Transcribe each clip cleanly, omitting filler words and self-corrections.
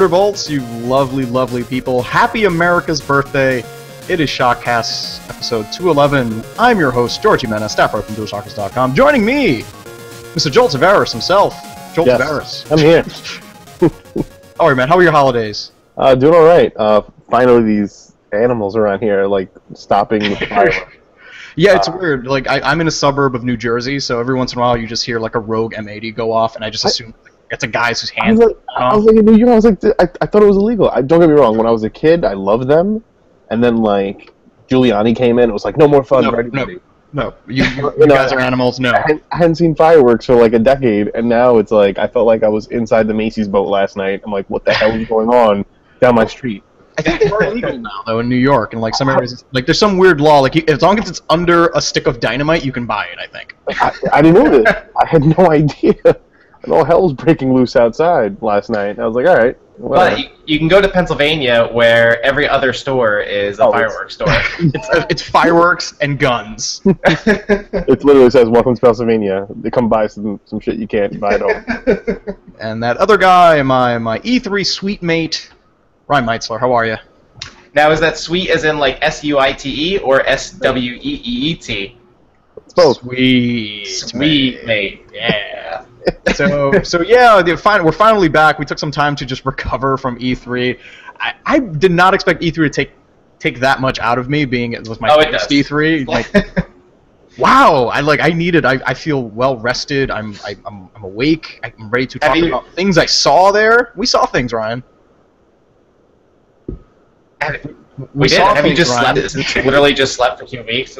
Thunderbolts, you lovely, lovely people. Happy America's birthday. It is ShockCast episode 211. I'm your host, George Jimenez, staff writer from DualShockers.com. Joining me, Mr. Joel Tavares himself. Joel Tavares. I'm here. All right, man. How are your holidays? Doing all right. Finally, these animals around here, like, stopping the fireworks. Yeah, it's weird. Like, I'm in a suburb of New Jersey, so every once in a while you just hear, like, a rogue M80 go off, and I just assume it's a guy's whose hands I was like, in New York, I was like, I thought it was illegal. Don't get me wrong. When I was a kid, I loved them. And then, like, Giuliani came in. It was like, no more fun for anybody. No, you guys are animals. No, I hadn't seen fireworks for like a decade, and now it's like I felt like I was inside the Macy's boat last night. I'm like, what the hell is going on down my street? I think they are illegal now, though, in New York, and like some areas, like there's some weird law, like as long as it's under a stick of dynamite, you can buy it. I think. I didn't know this. I had no idea. And all hell was breaking loose outside last night. I was like, all right. But you can go to Pennsylvania, where every other store is a fireworks store. It's fireworks and guns. It literally says, "Welcome to Pennsylvania." They come buy some shit you can't buy at home. And that other guy, my E3 sweet mate, Ryan Meitzler. How are you? Now, is that sweet as in like S-U-I-T-E or S-W-E-E-E-T? It's both. Sweet mate. Yeah. So yeah, we're finally back. We took some time to just recover from E3. I did not expect E3 to take that much out of me, being it was my first E3. Like, wow, I feel well rested. I'm awake. I'm ready to talk about things I saw there. We saw things, Ryan. We did. Have you just slept? Literally just slept for 2 weeks.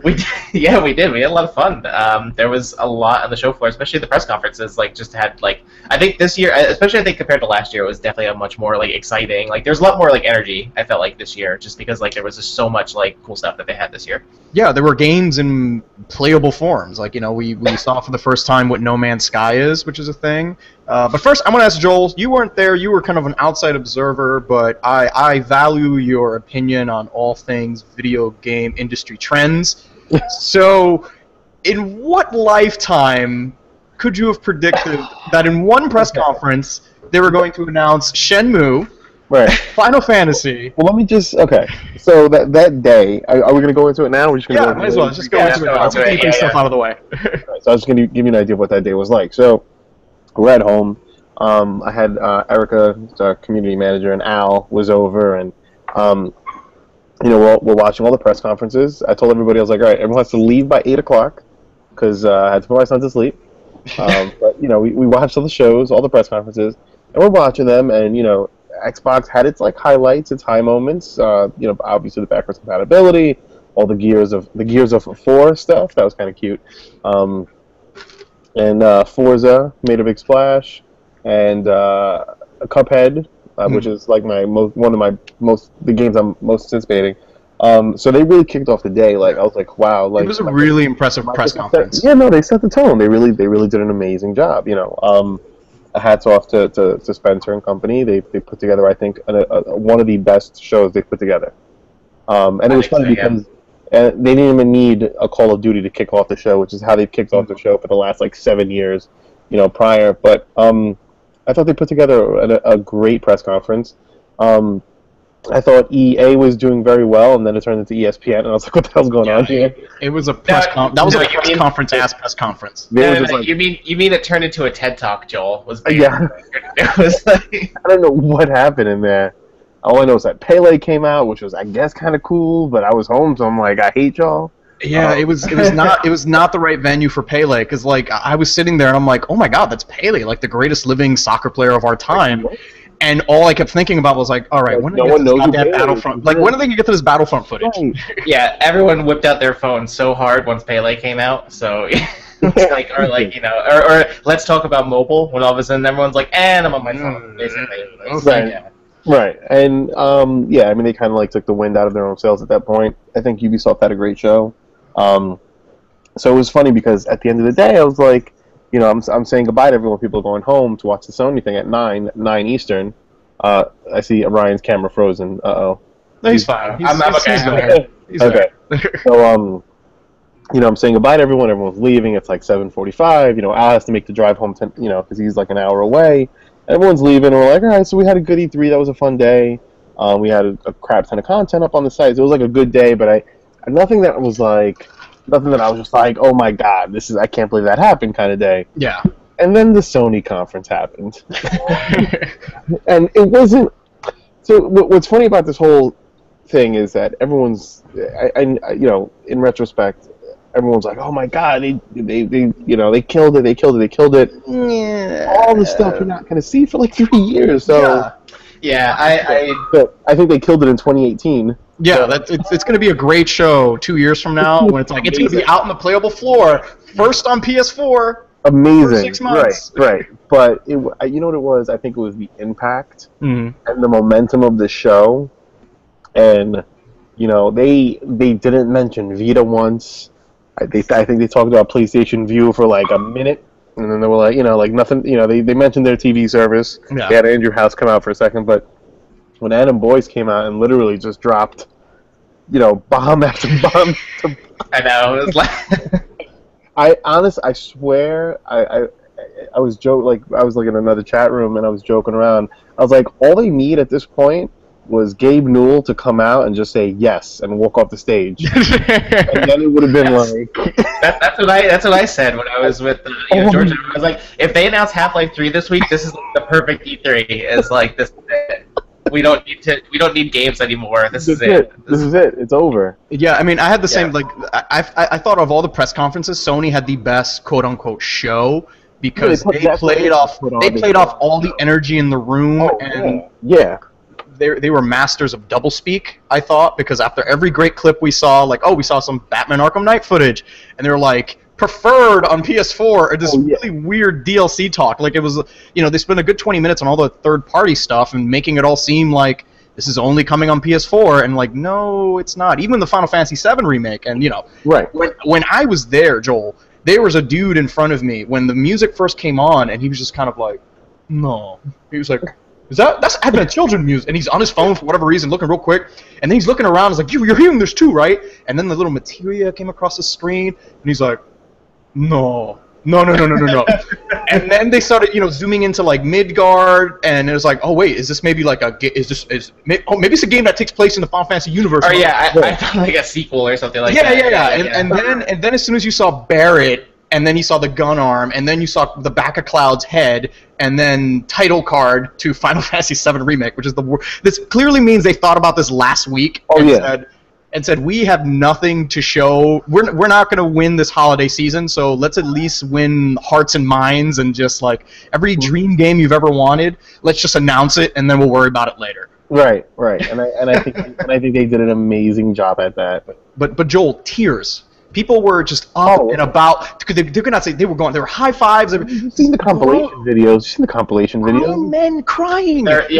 We did. Yeah, we did. We had a lot of fun. There was a lot on the show floor, especially the press conferences. Like, just had like, I think this year, especially I think compared to last year, it was definitely a much more like exciting. Like, there's a lot more like energy. I felt like this year, just because like there was just so much like cool stuff that they had this year. Yeah, there were games in playable forms. Like, you know, we saw for the first time what No Man's Sky is, which is a thing. But first, I want to ask Joel. You weren't there. You were kind of an outside observer, but I value your opinion on all things video game industry trends. So, in what lifetime could you have predicted that in one press conference they were going to announce Shenmue, Final Fantasy? Well, let me just So that day, are we going to go into it now? Or are we just gonna might as well. Just go into it. Let's get stuff out of the way. Right, so I was just going to give you an idea of what that day was like. So we're at home. I had Erica, our community manager, and Al was over, and you know, we're watching all the press conferences. I told everybody, I was like, all right, everyone has to leave by 8 o'clock because I had to put my son to sleep. But, you know, we watched all the shows, all the press conferences, and we're watching them, and, you know, Xbox had its, like, highlights, its high moments. You know, obviously the backwards compatibility, all the Gears of 4 stuff. That was kind of cute. And Forza made a big splash, and Cuphead, which is like one of the games I'm most anticipating. So they really kicked off the day. Like, I was like, wow! Like, it was a really impressive press conference. Yeah, no, they set the tone. They really did an amazing job. You know, hats off to Spencer and company. They put together, I think, one of the best shows they've put together. And it was funny because they didn't even need a Call of Duty to kick off the show, which is how they've kicked off the show for the last like 7 years, you know, prior. But I thought they put together a great press conference. I thought EA was doing very well, and then it turned into ESPN, and I was like, what the hell's going on here? It was a press conference ass press conference. You mean it turned into a TED Talk, Joel? Yeah. It was like, I don't know what happened in there. All I know is that Pele came out, which was, I guess, kind of cool, but I was home, so I'm like, I hate y'all. Yeah, it was not the right venue for Pele, because like I was sitting there and I'm like, oh my god, that's Pele, like the greatest living soccer player of our time, and all I kept thinking about was like, all right, when are they going to get Battlefront? Like, when are they going to get to this Battlefront footage? Yeah, everyone whipped out their phones so hard once Pele came out, so it's like, or like, you know, or let's talk about mobile, when all of a sudden everyone's like, and I'm on my phone, basically. Right, and yeah, I mean, they kind of like took the wind out of their own sails at that point. I think Ubisoft had a great show. So it was funny because at the end of the day, I was like, you know, I'm saying goodbye to everyone. People are going home to watch the Sony thing at 9 Eastern. I see Ryan's camera frozen. No, he's fine. I'm okay. He's okay. So you know, I'm saying goodbye to everyone. Everyone's leaving. It's like 7:45. You know, Al has to make the drive home, you know, because he's like an hour away. Everyone's leaving, and we're like, all right, so we had a good E3. That was a fun day. We had a crap ton of content up on the site. It was like a good day, but nothing that I was just like, oh my god, I can't believe that happened kind of day. Yeah. And then the Sony conference happened, and it wasn't. So what's funny about this whole thing is that everyone's, in retrospect, everyone's like, oh my god, they killed it. Yeah. All the stuff you're not going to see for like 3 years. So I think they killed it in 2018. Yeah, it's going to be a great show 2 years from now when it's like it's going to be out on the playable floor, first on PS4. Amazing. For 6 months. Right. But you know what it was? I think it was the impact and the momentum of the show, and they didn't mention Vita once. I think they talked about PlayStation View for like a minute, and then they were like, nothing. They mentioned their TV service. Yeah. They had Andrew House come out for a second, but when Adam Boyce came out and literally just dropped, bomb after bomb. I know. It was like. I swear, I was I was like in another chat room and I was joking around. I was like, all they need at this point was Gabe Newell to come out and just say yes and walk off the stage, and then it would have been like. That's what I said when I was with Georgia. I was like, if they announce Half-Life 3 this week, this is like the perfect E3. It's like this. We don't need games anymore. This is it. This is it. It's over. Yeah, I mean, I had the same, I thought of all the press conferences, Sony had the best quote-unquote show because they played off all the energy in the room, and they were masters of doublespeak, I thought, because after every great clip we saw, we saw some Batman Arkham Knight footage, and they were like, preferred on PS4, or this really weird DLC talk. Like, it was, they spent a good 20 minutes on all the third-party stuff and making it all seem like this is only coming on PS4, and like, no, it's not. Even the Final Fantasy VII remake, and right. When I was there, Joel, there was a dude in front of me when the music first came on, and he was just kind of like, no. He was like, that's Advent Children music, and he's on his phone for whatever reason, looking real quick, and then he's looking around, he's like, you're hearing this too, right? And then the little materia came across the screen, and he's like, No. And then they started, zooming into like Midgard, and it was like, oh wait, is this maybe like maybe it's a game that takes place in the Final Fantasy universe? Oh yeah, I thought like a sequel or something like that. Yeah. And then as soon as you saw Barrett, and then you saw the gun arm, and then you saw the back of Cloud's head, and then title card to Final Fantasy VII Remake, which is this clearly means they thought about this last week. And said, we have nothing to show. We're not going to win this holiday season, so let's at least win hearts and minds, and just like every dream game you've ever wanted, let's just announce it, and then we'll worry about it later. Right. And I think they did an amazing job at that. But Joel, tears. People were just up and about. They could not say they were high fives. You've seen the compilation videos. Grown men crying. There's a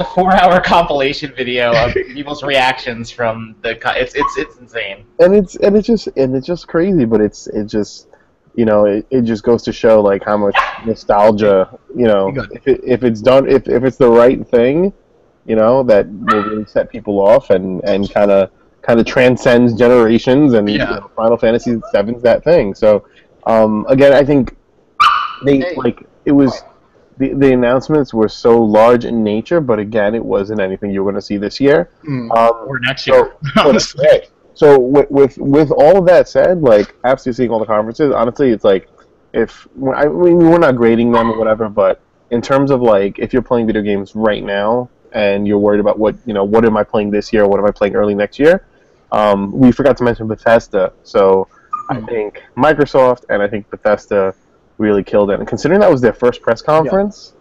4-hour compilation video of people's reactions from the. It's insane. And it's just crazy, but it just goes to show like how much nostalgia, if it's done, if it's the right thing, that will really set people off and kind of transcends generations, and Final Fantasy VII's that thing. So again, I think the announcements were so large in nature, but again, it wasn't anything you were going to see this year or next year. So with all of that said, like after seeing all the conferences, honestly, it's like we're not grading them or whatever, but in terms of like if you're playing video games right now and you're worried about what am I playing this year, or what am I playing early next year. We forgot to mention Bethesda, so I think Microsoft and I think Bethesda really killed it. And considering that was their first press conference,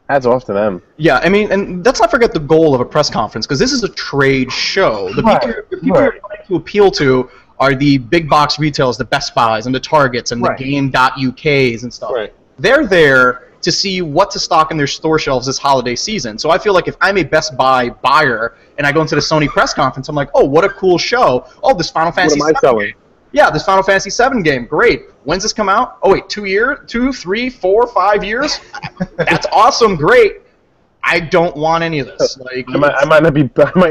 hats off to them. Yeah, I mean, and let's not forget the goal of a press conference, because this is a trade show. The people you're trying to appeal to are the big box retailers, the Best Buys and the Targets and the Game.UKs and stuff. Right. They're there to see what to stock in their store shelves this holiday season. So I feel like if I'm a Best Buy buyer and I go into the Sony press conference, I'm like, oh, what a cool show. Oh, this Final Fantasy VII game. Yeah, this Final Fantasy VII game. Great. When's this come out? Oh, wait, 2 years? 2, 3, 4, 5 years? That's awesome. Great. I don't want any of this. Like, I might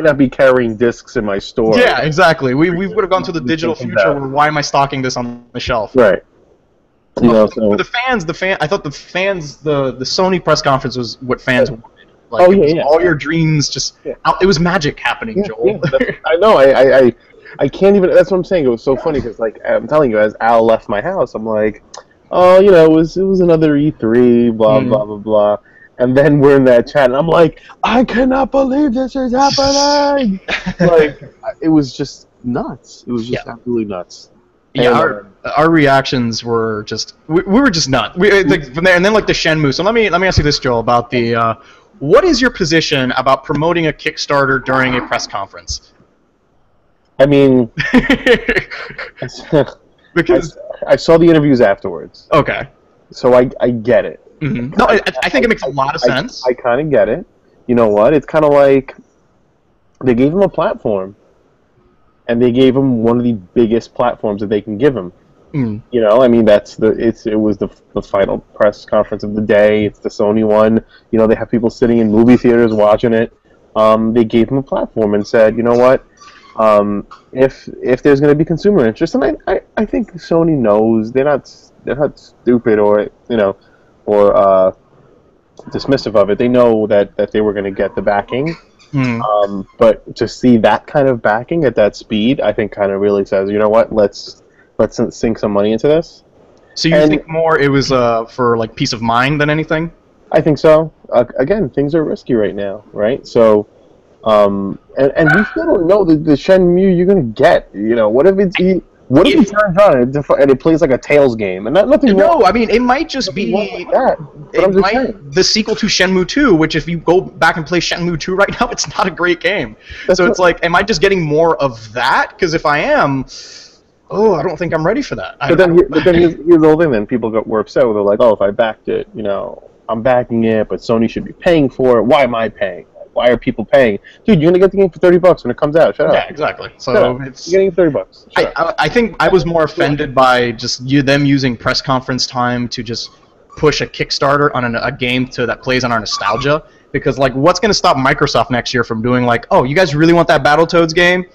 not be carrying discs in my store. Yeah, exactly. We would have gone to the digital future where why am I stocking this on the shelf? Right. You know, so for the fans, I thought the Sony press conference was what fans wanted. Like, all your dreams just out. It was magic happening, Joel. Yeah. I know. I can't even. That's what I'm saying. It was so funny because, like, I'm telling you, as Al left my house, I'm like, oh, you know, it was another E3, blah blah blah blah. And then we're in that chat, and I'm like, I cannot believe this is happening. Like, it was just nuts. It was just absolutely nuts. Yeah, our reactions were just we were just nuts. From there, and then like the Shenmue. So let me ask you this, Joel, about the what is your position about promoting a Kickstarter during a press conference? I mean, because I saw the interviews afterwards. Okay. So I get it. Mm-hmm. No, I think it makes a lot of sense. I kind of get it. You know what? It's kind of like they gave him a platform, and they gave him one of the biggest platforms that they can give him. You know, I mean, it was the final press conference of the day. It's the Sony one. You know, they have people sitting in movie theaters watching it. They gave him a platform and said, you know what? If there's going to be consumer interest, and I think Sony knows they're not stupid or dismissive of it. They know that they were going to get the backing. But to see that kind of backing at that speed, I think kind of really says, you know what? Let's sink some money into this. So you think more it was for like peace of mind than anything? I think so. Again, things are risky right now, right? So, and we still don't know the Shenmue you're gonna get. You know, what if he turns on and it plays like a Tales game and nothing? No, I mean it might just be the sequel to Shenmue 2, which if you go back and play Shenmue 2 right now, it's not a great game. It's like, am I just getting more of that? Because if I am, I don't think I'm ready for that. But then here's the whole thing. Then people were upset. They're like, oh, if I backed it, you know, I'm backing it, but Sony should be paying for it. Why am I paying? Why are people paying? Dude, you're gonna get the game for $30 when it comes out. Shut up. Yeah, exactly. So you're getting $30. I think I was more offended by just them using press conference time to just push a Kickstarter on a game that plays on our nostalgia. Because like, what's gonna stop Microsoft next year from doing like, oh, you guys really want that Battletoads game?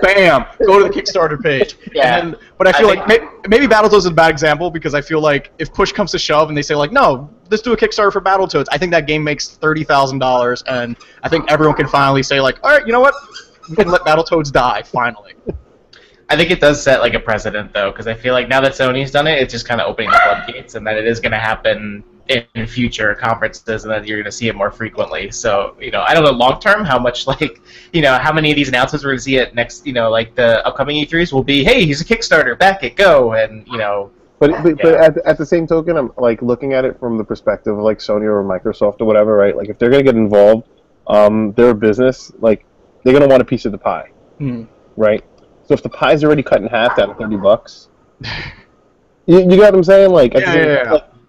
Bam! Go to the Kickstarter page. Yeah. But I feel like maybe Battletoads is a bad example because I feel like if push comes to shove and they say like, no, let's do a Kickstarter for Battletoads, I think that game makes $30,000, and I think everyone can finally say like, all right, you know what? We can let Battletoads die finally. I think it does set like a precedent though, because I feel like now that Sony's done it, it's just kind of opening the floodgates, and that it is going to happen in future conferences, and then you're going to see it more frequently. So, you know, I don't know long term how much, like, you know, how many of these announcements we're going to see at next, you know, like the upcoming E3s will be, hey, here's a Kickstarter, back it, go, and, you know. But at the same token, I'm like looking at it from the perspective of like Sony or Microsoft or whatever, right? Like if they're going to get involved, they're a business, like they're going to want a piece of the pie, right? So if the pie's already cut in half down to $30, you got what I'm saying? Like,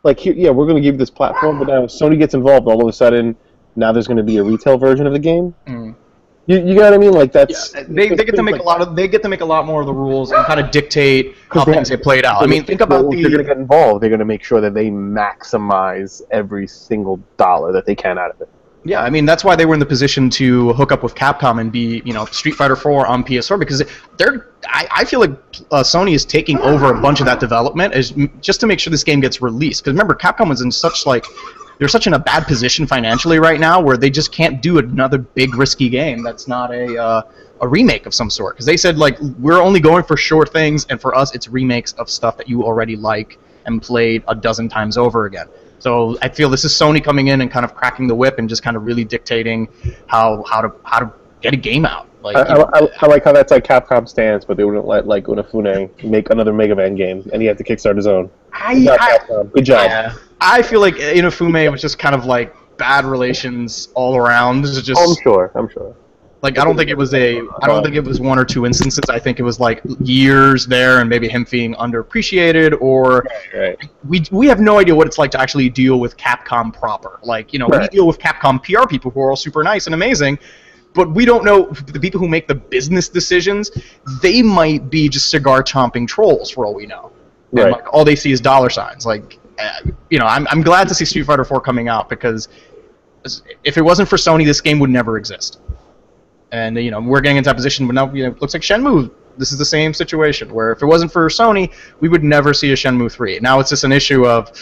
Like, here, we're going to give you this platform, but now if Sony gets involved, all of a sudden, now there's going to be a retail version of the game. You got what I mean? Like that's they get to make a lot more of the rules and kind of dictate how things get played out. I mean, think about they're going to get involved. They're going to make sure that they maximize every single dollar that they can out of it. Yeah, I mean, that's why they were in the position to hook up with Capcom and be, you know, Street Fighter 4 on PS4, because I feel like Sony is taking over a bunch of that development just to make sure this game gets released. Because remember, Capcom was in they're such in a bad position financially right now where they just can't do another big risky game that's not a remake of some sort. Because they said, like, we're only going for sure things, and for us, it's remakes of stuff that you already like and played a dozen times over again. So I feel this is Sony coming in and kind of cracking the whip and just kind of really dictating how to get a game out. Like, I like how that's like Capcom's stance, but they wouldn't let like Unifune make another Mega Man game, and he had to kickstart his own. Good job. Yeah. I feel like Inafune was just kind of like bad relations all around. This is just. Oh, I'm sure. Like I don't think it was one or two instances. I think it was like years there, and maybe him being underappreciated, or we have no idea what it's like to actually deal with Capcom proper. Like, you know, we deal with Capcom PR people who are all super nice and amazing, but we don't know the people who make the business decisions. They might be just cigar chomping trolls for all we know. And like all they see is dollar signs. Like, you know, I'm glad to see Street Fighter 4 coming out, because if it wasn't for Sony, this game would never exist. And, you know, we're getting into that position, but now, you know, it looks like Shenmue this is the same situation where if it wasn't for Sony, we would never see a Shenmue 3. Now it's just an issue of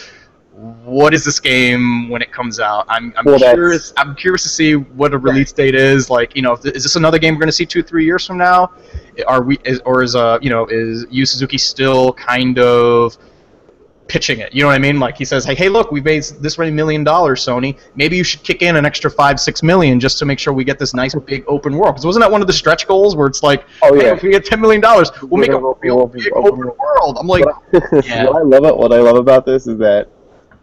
what is this game when it comes out. I'm curious to see what a release date is. Like, you know, is this another game we're going to see 2-3 years from now? Is Yu Suzuki still kind of pitching it? You know what I mean? Like, he says, hey, look, we've made this many $1 million, Sony. Maybe you should kick in an extra $5-6 million just to make sure we get this nice big open world. Because wasn't that one of the stretch goals where it's like, hey, if we get $10 million, we'll make a real big open world. I'm like, yeah. What I love about this is that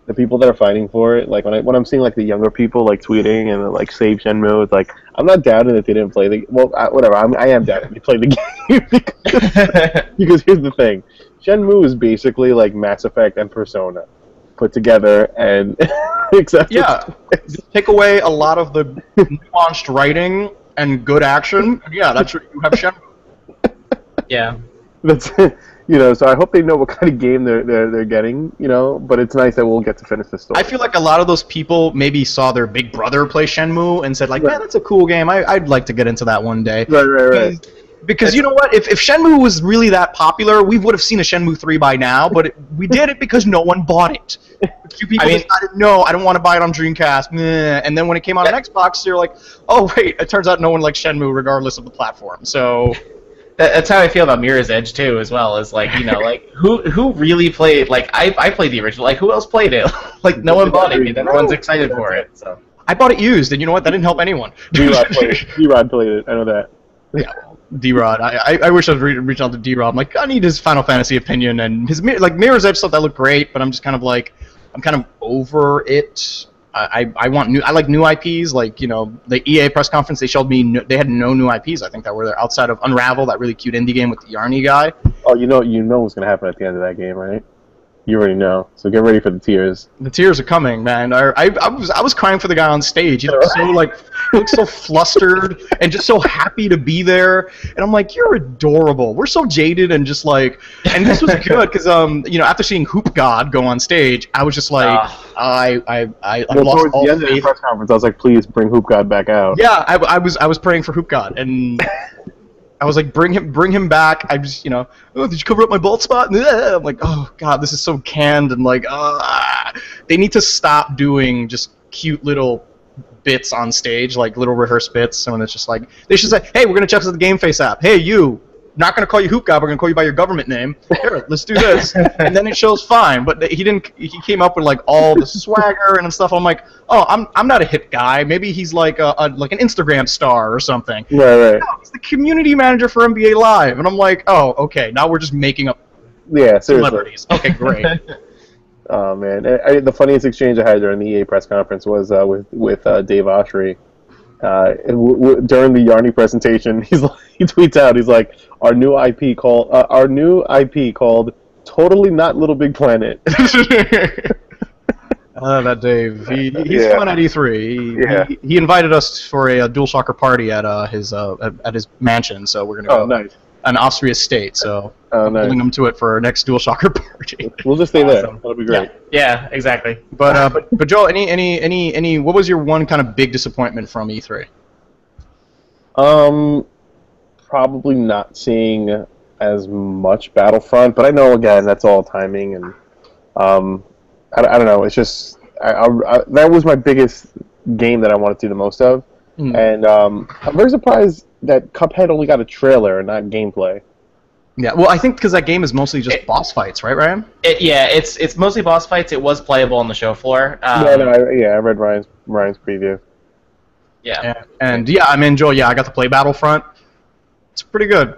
the people that are fighting for it, like when I'm seeing like the younger people like tweeting and like save Shenmue, it's like I'm not doubting that they didn't play the whatever. I am doubting they played the game because here's the thing. Shenmue is basically like Mass Effect and Persona put together, and except just take away a lot of the nuanced writing and good action. Yeah, that's what you have Shenmue. Yeah, that's so I hope they know what kind of game they're getting. But it's nice that we'll get to finish the story. I feel like a lot of those people maybe saw their big brother play Shenmue and said like, man, that's a cool game. I'd like to get into that one day. Right. Because you know what? If Shenmue was really that popular, we would have seen a Shenmue 3 by now, but we did it because no one bought it. A few people decided, no, I don't want to buy it on Dreamcast. Meh. And then when it came out on Xbox, they're like, oh, wait, it turns out no one likes Shenmue regardless of the platform. So that's how I feel about Mirror's Edge, too, as well. Is like, like, who really played, like, I played the original. Like, who else played it? Like, no one bought it. Everyone's excited for it. So I bought it used, and you know what? That didn't help anyone. D-Rod played it. I know that. Yeah. D-Rod. I wish I was reaching out to D-Rod. I'm like, I need his Final Fantasy opinion, and his Mirror's Edge stuff that looked great, but I'm just kind of like, I'm kind of over it. I like new IPs, like the EA press conference. They showed me they had no new IPs. I think that were there outside of Unravel, that really cute indie game with the Yarny guy. Oh, you know what's gonna happen at the end of that game, right? You already know, so get ready for the tears. The tears are coming, man. I was crying for the guy on stage. He looked so flustered and just so happy to be there. And I'm like, you're adorable. We're so jaded and just like, and this was good because after seeing Hoop God go on stage, I was just like, I lost all faith. Towards the end of the press conference, I was like, please bring Hoop God back out. Yeah, I was praying for Hoop God and. I was like, bring him back. I just, oh, did you cover up my bald spot? I'm like, oh god, this is so canned and like, they need to stop doing just cute little bits on stage, like little rehearsed bits. And it's just like, they should say, hey, we're gonna check out the Game Face app. Hey, you. Not gonna call you Hoop God. We're gonna call you by your government name. Here, let's do this, and then it shows fine. But he didn't. He came up with like all the swagger and stuff. I'm like, oh, I'm not a hip guy. Maybe he's like like an Instagram star or something. Right. No, he's the community manager for NBA Live, and I'm like, oh, okay. Now we're just making up celebrities. Okay, great. Oh man, the funniest exchange I had during the EA press conference was with Dave Oshry. During the Yarny presentation, he tweets out, he's like, our new IP called Totally Not Little Big Planet. That Dave, he's coming at E3. He invited us for a DualShocker party at his mansion, so we're gonna go. Oh, nice. An Austria state, so I'm holding him to it for our next DualShocker party. We'll just stay there. That'll be great. Yeah, exactly. But Joel, any what was your one kind of big disappointment from E3? Probably not seeing as much Battlefront, but I know again that's all timing, and I don't know. It's just that was my biggest game that I wanted to do the most of, and I'm very surprised that Cuphead only got a trailer and not gameplay. Yeah, well, I think because that game is mostly just boss fights, right, Ryan? It's mostly boss fights. It was playable on the show floor. I read Ryan's preview. Yeah. And I mean, Joel, I got to play Battlefront. It's pretty good.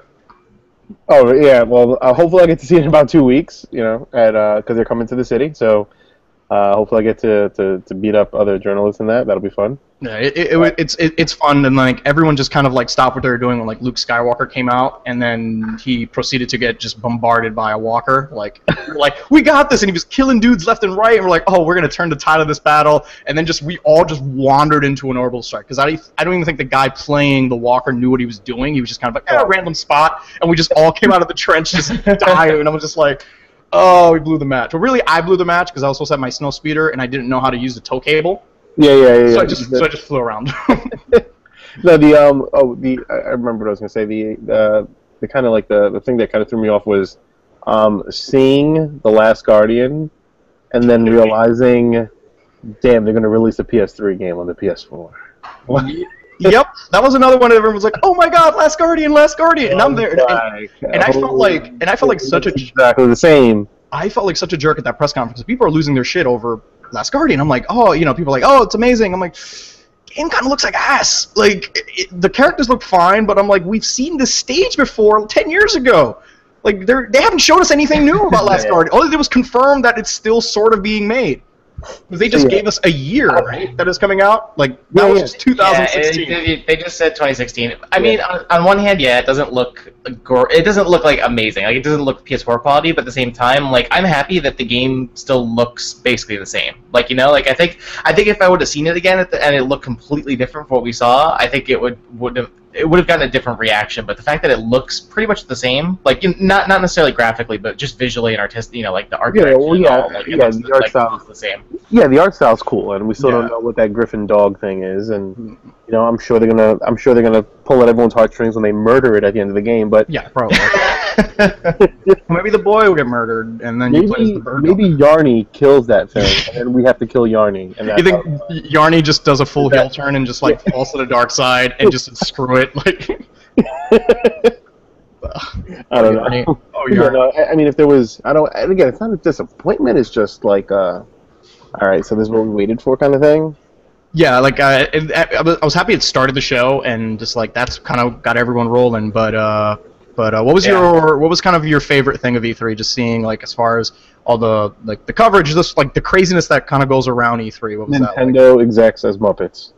Oh yeah, well, hopefully I get to see it in about 2 weeks. Because they're coming to the city, so hopefully I get to beat up other journalists in that. That'll be fun. Yeah, it's fun, and like everyone just kind of like stopped what they were doing when like Luke Skywalker came out, and then he proceeded to get just bombarded by a walker. Like we're like, we got this, and he was killing dudes left and right, and we're like, oh, we're gonna turn the tide of this battle, and then we all just wandered into an orbital strike because I don't even think the guy playing the walker knew what he was doing. He was just kind of like random spot, and we just all came out of the trench just dying, and I was just like. Oh, we blew the match. Well, really, I blew the match because I was supposed to have my snow speeder and I didn't know how to use the tow cable. Yeah. So I just flew around. No, I remember what I was gonna say. the kind of like the thing that kind of threw me off was seeing The Last Guardian and then realizing, damn, they're going to release a PS3 game on the PS4. Yep, that was another one that everyone was like, "Oh my God, Last Guardian!" And I'm there, and I felt like such a exactly the same. I felt like such a jerk at that press conference. People are losing their shit over Last Guardian. I'm like, oh, people are like, oh, it's amazing. I'm like, game kind of looks like ass. Like the characters look fine, but I'm like, we've seen this stage before 10 years ago. Like they haven't showed us anything new about Last Guardian. All they did was confirm that it's still sort of being made. They just gave us a year, right? That is coming out. Like that was just 2016. Yeah, they just said 2016. I mean, on one hand, it doesn't look like amazing. Like it doesn't look PS4 quality, but at the same time, like I'm happy that the game still looks basically the same. Like like I think if I would have seen it again and it looked completely different from what we saw, I think it would have gotten a different reaction. But the fact that it looks pretty much the same, like not necessarily graphically, but just visually and artistic, like the art direction, the art style is the same. Yeah, the art style's cool, and we still don't know what that Griffin dog thing is, and I'm sure they're gonna pull at everyone's heartstrings when they murder it at the end of the game. But yeah, probably. Maybe the boy will get murdered, and then you play as the bird. Maybe Yarny kills that thing, and then we have to kill Yarny. And you think Yarny just does a full heel turn and just like falls to the dark side and just screw it? Like I don't know. Oh, Yarny. I mean, if there was, and again, it's not a disappointment. It's just like, all right, so this is what we waited for, kind of thing. Yeah, like I was happy it started the show, and just like that's kind of got everyone rolling. But what was kind of your favorite thing of E3? Just seeing like as far as all the the coverage, just like the craziness that kind of goes around E3. What was Nintendo execs as Muppets.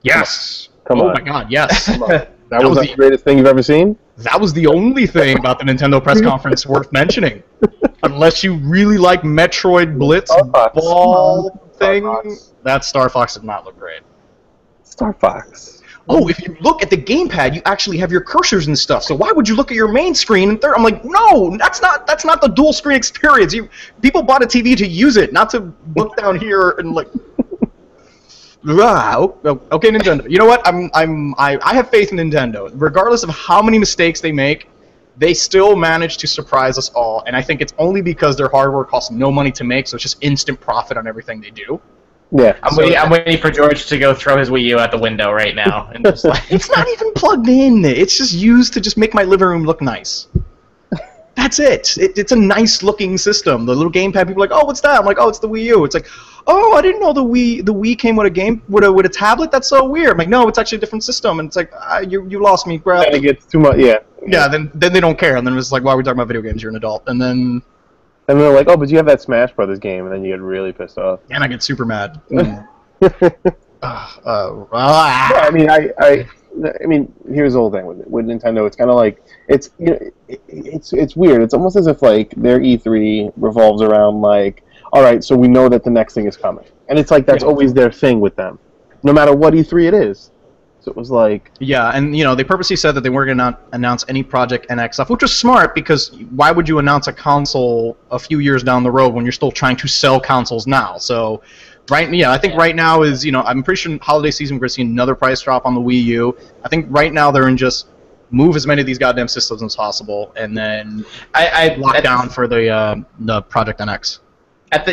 Yes. Come on. Oh my God, yes. That was the greatest thing you've ever seen? That was the only thing about the Nintendo press conference worth mentioning. Unless you really like Metroid Blitz ball thing, that Star Fox did not look great. Star Fox. Oh, if you look at the gamepad, you actually have your cursors and stuff. So why would you look at your main screen? And I'm like, no, that's not the dual screen experience. People bought a TV to use it, not to look down here and like. Okay, Nintendo. You know what? I have faith in Nintendo. Regardless of how many mistakes they make, they still manage to surprise us all. And I think it's only because their hardware costs no money to make, so it's just instant profit on everything they do. Yeah. I'm waiting for George to go throw his Wii U out the window right now. And just like, it's not even plugged in. It's just used to just make my living room look nice. That's it. It's a nice looking system. The little gamepad, people are like, oh, what's that? I'm like, oh, it's the Wii U. It's like, oh, I didn't know the Wii came with a game with a tablet. That's so weird. I'm like, no, it's actually a different system. And it's like, you lost me, bro. It gets too much. Yeah. Yeah. Then they don't care. And then it's like, why are we talking about video games? You're an adult. And then. And they're like, oh, but you have that Smash Brothers game, and then you get really pissed off. And I get super mad. I mean, here's the whole thing with Nintendo. It's kind of like it's weird. It's almost as if like their E3 revolves around like, all right, so we know that the next thing is coming, and it's like that's always their thing with them, no matter what E3 it is. So it was like... Yeah, and they purposely said that they weren't going to announce any Project NX stuff, which was smart, because why would you announce a console a few years down the road when you're still trying to sell consoles now? So, I think right now is, I'm pretty sure holiday season we're going to see another price drop on the Wii U. I think right now they're in just move as many of these goddamn systems as possible, and then lock down for the Project NX. At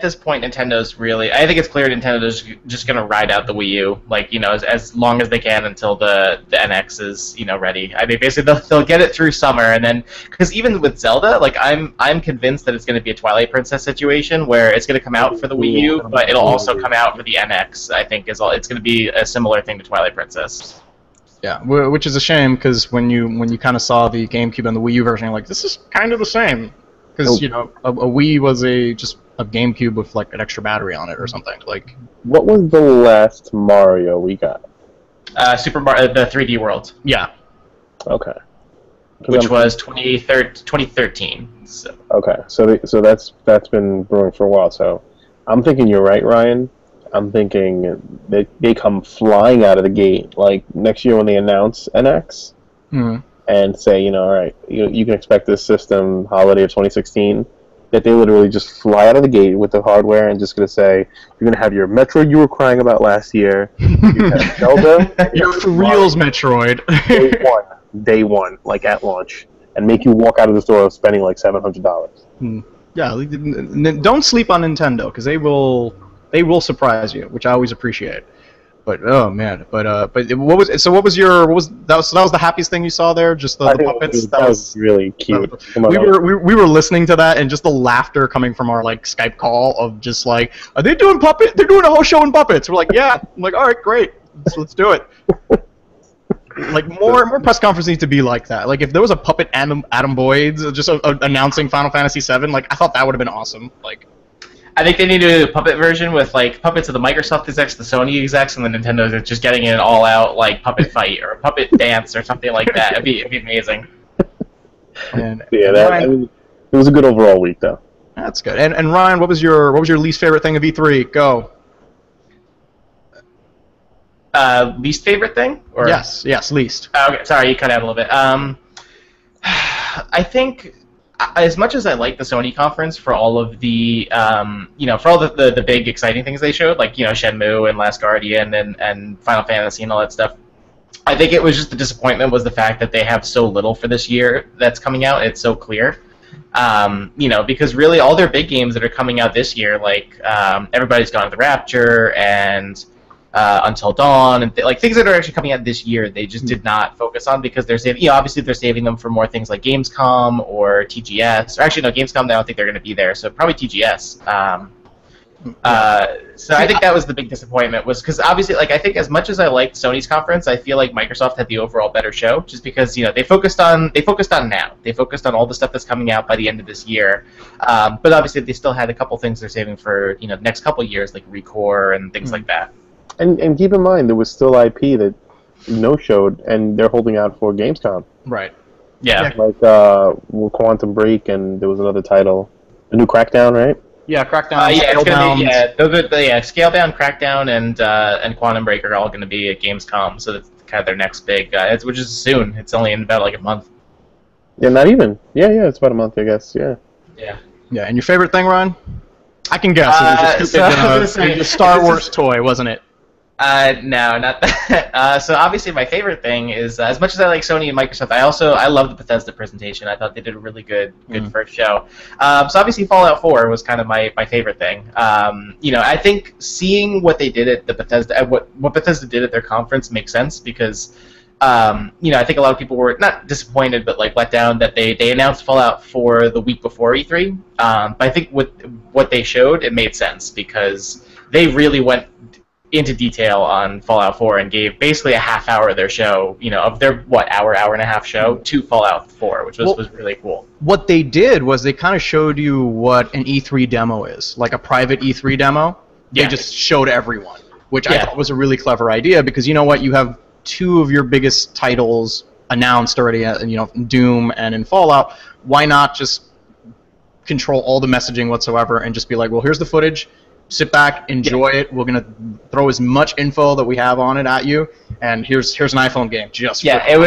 this point, Nintendo's really... I think it's clear Nintendo's just going to ride out the Wii U, like, as long as they can until the NX is, ready. I mean, basically, they'll get it through summer, and then... Because even with Zelda, like, I'm convinced that it's going to be a Twilight Princess situation, where it's going to come out for the Wii U, but it'll also come out for the NX, I think, it's going to be a similar thing to Twilight Princess. Yeah, which is a shame, because when you kind of saw the GameCube and the Wii U version, you're like, this is kind of the same. Because, a Wii was just a GameCube with, like, an extra battery on it or something. Like, what was the last Mario we got? Super Mario, the 3D World. Yeah. Okay. Which was 2013. So. Okay, so that's been brewing for a while. So I'm thinking you're right, Ryan. I'm thinking they come flying out of the gate, like, next year when they announce NX. Mm-hmm. And say, all right, you can expect this system holiday of 2016, that they literally just fly out of the gate with the hardware and just going to say, you're going to have your Metroid you were crying about last year, you have Zelda, your for reals Metroid. day one, like at launch, and make you walk out of the store spending like $700. Yeah, don't sleep on Nintendo, because they will surprise you, which I always appreciate. But oh man, but what was that was the happiest thing you saw there? Just the puppets. That was really cute. We were listening to that, and just the laughter coming from our like Skype call of just like, are they doing puppet? They're doing a whole show in puppets. We're like, yeah. I'm like, all right, great, let's do it. Like more press conferences need to be like that. Like if there was a puppet Atomboids just announcing Final Fantasy VII, like I thought that would have been awesome. Like. I think they need to do a puppet version with like puppets of the Microsoft execs, the Sony execs, and the Nintendo's just getting an all-out like puppet fight or a puppet dance or something like that. It'd be amazing. And Ryan, it was a good overall week though. That's good. And Ryan, what was your least favorite thing of E3? Go. Least favorite thing? Or? Yes, least. Okay, sorry, you cut out a little bit. I think. As much as I like the Sony conference for all of the, for all the big exciting things they showed, like, Shenmue and Last Guardian and Final Fantasy and all that stuff, I think it was just the disappointment was the fact that they have so little for this year that's coming out. It's so clear. Because really all their big games that are coming out this year, like Everybody's Gone to the Rapture and Until Dawn, and things that are actually coming out this year, they just did not focus on because they're saving. Obviously they're saving them for more things like Gamescom or TGS. Or actually, no, Gamescom. I don't think they're going to be there, so probably TGS. So I think that was the big disappointment, was because obviously, like, I think as much as I liked Sony's conference, I feel like Microsoft had the overall better show, just because they focused on now. They focused on all the stuff that's coming out by the end of this year. But obviously, they still had a couple things they're saving for the next couple years, like Recore and things like that. And keep in mind, there was still IP that no-showed, and they're holding out for Gamescom. Right. Yeah. Like Quantum Break, and there was another title, the new Crackdown, right? Yeah, Crackdown. It's gonna be Scale Down, Crackdown, and Quantum Break are all going to be at Gamescom, so that's kind of their next big, which is soon. It's only in about like a month. Yeah, not even. Yeah, it's about a month, I guess. Yeah. Yeah. Yeah, and your favorite thing, Ron? I can guess. It was a Star Wars toy, wasn't it? No, not that. So obviously my favorite thing is, as much as I like Sony and Microsoft, I love the Bethesda presentation. I thought they did a really good first show. So obviously Fallout 4 was kind of my favorite thing. I think seeing what they did at the Bethesda, what Bethesda did at their conference makes sense because, I think a lot of people were not disappointed, but like let down that they announced Fallout 4 the week before E3. But I think with what they showed, it made sense because they really went into detail on Fallout 4 and gave basically a half hour of their show, of their, hour and a half show to Fallout 4, which was really cool. What they did was they kind of showed you what an E3 demo is, like a private E3 demo. They just showed everyone, which I thought was a really clever idea because you know what? You have two of your biggest titles announced already, Doom and in Fallout. Why not just control all the messaging whatsoever and just be like, well, here's the footage. Sit back, enjoy it. We're gonna throw as much info that we have on it at you, and here's an iPhone game. It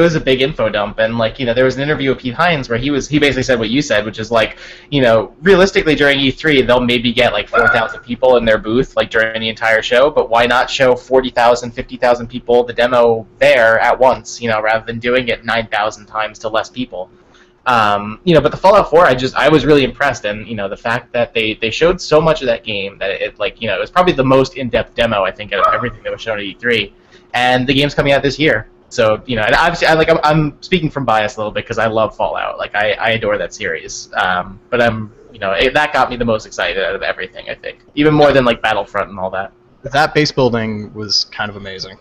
was a big info dump, and there was an interview with Pete Hines where he basically said what you said, which is realistically during E3 they'll maybe get 4,000 people in their booth during the entire show, but why not show 40,000, 50,000 people the demo there at once, rather than doing it 9,000 times to less people. But the Fallout 4, I was really impressed, and the fact that they showed so much of that game that it was probably the most in-depth demo I think of everything that was shown at E3, and the game's coming out this year. So and obviously I'm speaking from bias a little bit because I love Fallout, I adore that series, but that got me the most excited out of everything I think, even more than Battlefront and all that. That base building was kind of amazing.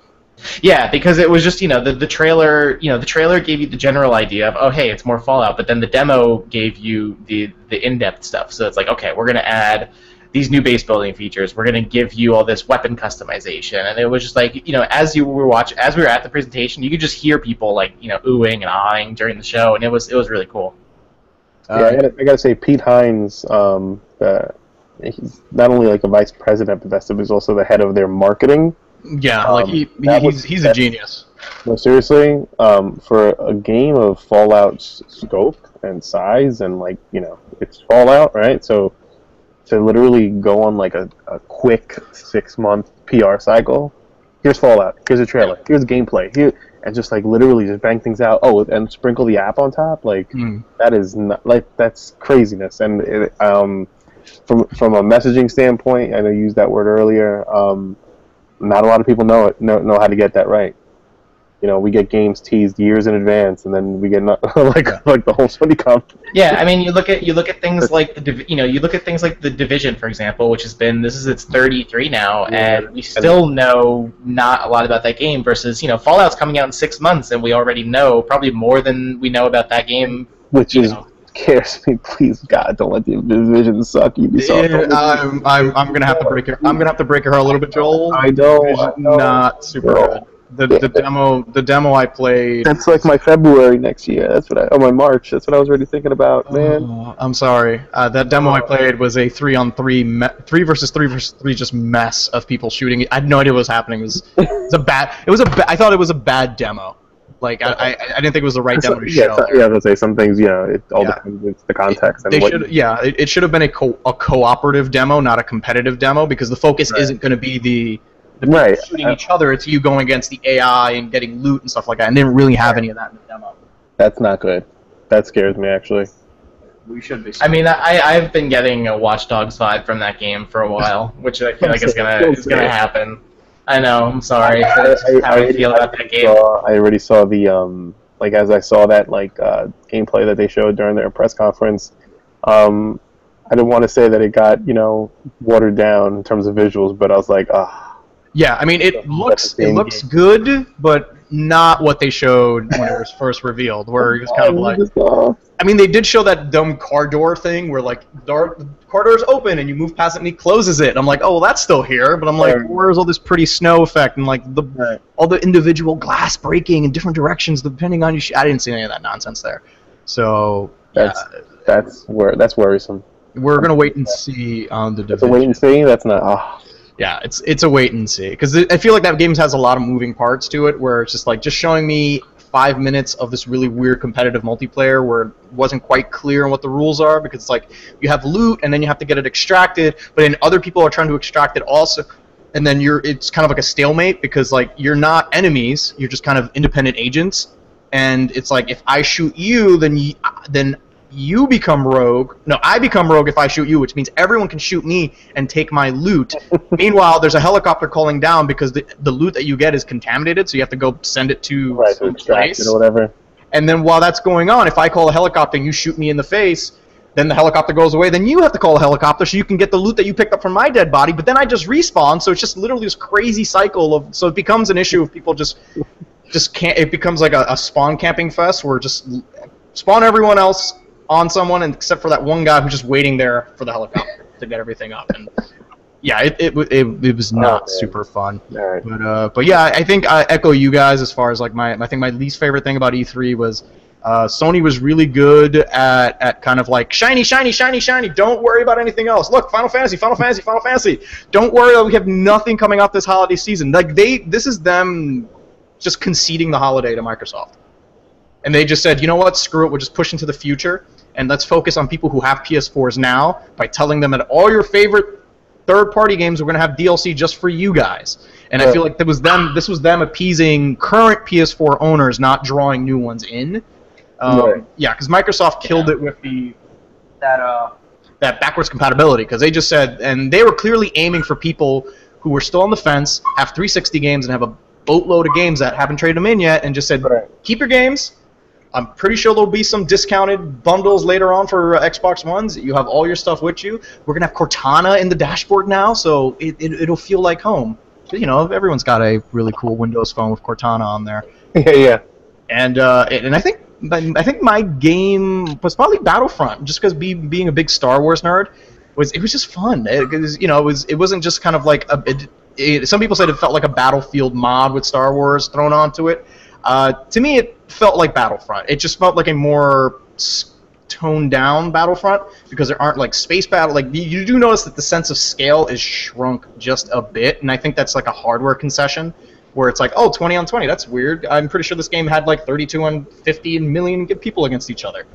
Yeah, because it was just the trailer. The trailer gave you the general idea of, oh hey, it's more Fallout, but then the demo gave you the in-depth stuff. So it's okay, we're gonna add these new base building features. We're gonna give you all this weapon customization, and it was just as we were at the presentation, you could just hear people oohing and ahhing during the show, and it was really cool. I gotta say, Pete Hines, he's not only a vice president at Bethesda, but he's also the head of their marketing. Yeah, he's a genius. No, seriously, for a game of Fallout's scope and size, and like it's Fallout, right? So to literally go on like a quick 6-month PR cycle. Here's Fallout. Here's a trailer. Here's gameplay. Here, and just like literally just bang things out. Oh, and sprinkle the app on top. Like that is not, like that's craziness. And from a messaging standpoint, I know you used that word earlier. Not a lot of people know know how to get that right. We get games teased years in advance, and then we get like the whole Sony comp. Yeah, I mean, you look at things like you look at things like The Division, for example, which has been this is its 33 now, and we still know not a lot about that game. Versus Fallout's coming out in 6 months, and we already know probably more than we know about that game. Which scares me. Please, God, don't let The Division suck. Ubisoft. I'm gonna have to break it. I'm gonna have to break her a little bit, Joel. I know. Not super good. The demo I played. That's like my February next year. That's what my March. That's what I was already thinking about, man. I'm sorry. That demo I played was a 3-on-3, 3 versus 3 just mess of people shooting. I had no idea what was happening. I thought it was a bad demo. Like I didn't think it was the right demo to show. I was gonna say some things. It all depends on the context. It should have been a cooperative demo, not a competitive demo, because the focus isn't going to be the people shooting each other. It's you going against the AI and getting loot and stuff like that. And didn't really have any of that in the demo. That's not good. That scares me, actually. We should be. I mean, I've been getting a Watch Dogs vibe from that game for a while, which I feel like is gonna happen. I know. I'm sorry. That's how I feel about that game. I already saw the as I saw that gameplay that they showed during their press conference. I didn't want to say that it got watered down in terms of visuals, but I was like, Yeah, I mean it looks good, but not what they showed when it was first revealed. Where it was kind of like, I mean, they did show that dumb car door thing where the car door's open and you move past it and he closes it. And I'm like, oh, well, that's still here, but I'm like, where's all this pretty snow effect and like all the individual glass breaking in different directions depending on you? I didn't see any of that nonsense there. So that's worrisome. We're gonna wait and see on the Division. It's a wait and see. That's not. Yeah, it's a wait and see, because I feel like that game has a lot of moving parts to it, where it's just like showing me 5 minutes of this really weird competitive multiplayer where it wasn't quite clear on what the rules are, because it's like you have loot and then you have to get it extracted, but then other people are trying to extract it also, and then it's kind of like a stalemate, because like you're not enemies, you're just kind of independent agents, and it's like if I shoot you, then you become rogue. No, I become rogue if I shoot you, which means everyone can shoot me and take my loot. Meanwhile, there's a helicopter calling down because the loot that you get is contaminated, so you have to go send it to some place. Or whatever. And then while that's going on, if I call a helicopter and you shoot me in the face, then the helicopter goes away, then you have to call a helicopter so you can get the loot that you picked up from my dead body, but then I just respawn, so it's just literally this crazy cycle so it becomes an issue of people just can't, it becomes like a spawn camping fest where just spawn everyone else on someone, and except for that one guy who's just waiting there for the helicopter to get everything up. And yeah, it was not super fun. Right. But yeah, I think I echo you guys as far as like I think my least favorite thing about E3 was Sony was really good at kind of like shiny, shiny, shiny, shiny. Don't worry about anything else. Look, Final Fantasy, Final Fantasy, Final Fantasy. Don't worry, we have nothing coming out this holiday season. Like this is them just conceding the holiday to Microsoft. And they just said, you know what, screw it, we'll just push into the future, and let's focus on people who have PS4s now by telling them that all your favorite third-party games are going to have DLC just for you guys. And I feel like this was them appeasing current PS4 owners, not drawing new ones in. Yeah, because Microsoft killed it with that backwards compatibility, because they just said, and they were clearly aiming for people who were still on the fence, have 360 games, and have a boatload of games that haven't traded them in yet, and just said, keep your games. I'm pretty sure there'll be some discounted bundles later on for Xbox Ones. You have all your stuff with you. We're going to have Cortana in the dashboard now, so it'll feel like home. You know, everyone's got a really cool Windows phone with Cortana on there. Yeah. And I think my game was probably Battlefront, just because being a big Star Wars nerd, it was just fun. It wasn't just kind of like some people said it felt like a Battlefield mod with Star Wars thrown onto it. To me, it felt like Battlefront. It just felt like a more toned down Battlefront, because there aren't like space battle. Like you do notice that the sense of scale is shrunk just a bit, and I think that's like a hardware concession. where it's like, oh, 20 on 20, that's weird. I'm pretty sure this game had like 32 on 50 million people against each other.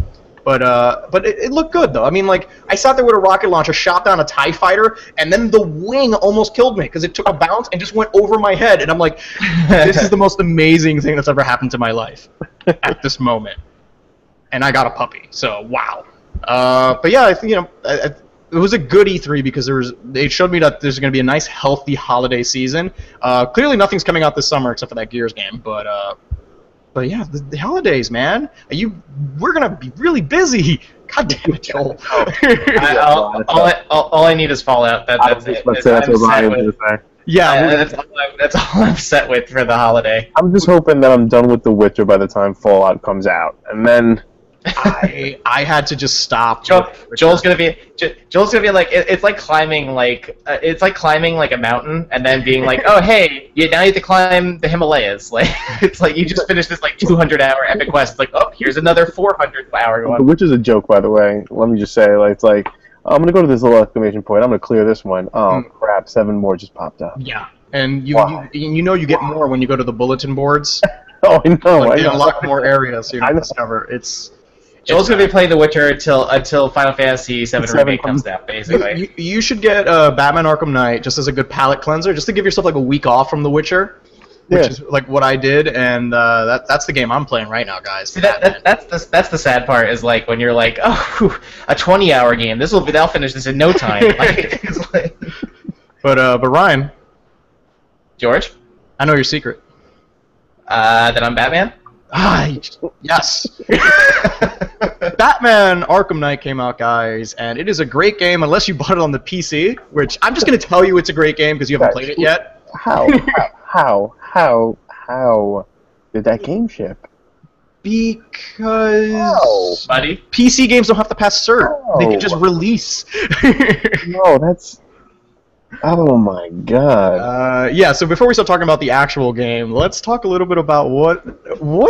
But it looked good, though. I mean, like, I sat there with a rocket launcher, shot down a TIE fighter, and then the wing almost killed me because it took a bounce and just went over my head. And I'm like, this is the most amazing thing that's ever happened to my life at this moment. And I got a puppy, so wow. But yeah, I think, it was a good E3 because it showed me that there's going to be a nice, healthy holiday season. Clearly, nothing's coming out this summer except for that Gears game, but yeah, the holidays, man. We're gonna be really busy. God damn it, Joel. all I need is Fallout. That's it. That's what Ryan was gonna say. Yeah, that's all I'm set with for the holiday. I'm just hoping that I'm done with The Witcher by the time Fallout comes out, and then I had to just stop. Joel's gonna be like it's like climbing a mountain and then being like, oh hey, now you have to climb the Himalayas. Like it's like you just finished this like 200-hour epic quest. It's like, oh, here's another 400-hour one. Which is a joke, by the way. Let me just say, like, it's like, I'm gonna go to this little exclamation point. I'm gonna clear this one. Oh crap! 7 more just popped up. Yeah, and you get more when you go to the bulletin boards. Oh, I know. Like, they unlock more areas, so you don't discover it's. Joel's going to be playing The Witcher until Final Fantasy VII Remake comes out, basically. You should get Batman Arkham Knight just as a good palate cleanser, just to give yourself like a week off from The Witcher, which is like what I did, and that's the game I'm playing right now, guys. See, that's the sad part, is like when you're like, oh, a 20-hour game. They'll finish this in no time. But Ryan, George, I know your secret. That I'm Batman. Yes. Batman Arkham Knight came out, guys, and it is a great game unless you bought it on the PC, which I'm just going to tell you it's a great game because you haven't played it yet. How did that game ship? Because buddy, PC games don't have to pass cert. They can just release. No, that's... Oh my god. Yeah, so before we start talking about the actual game, let's talk a little bit about what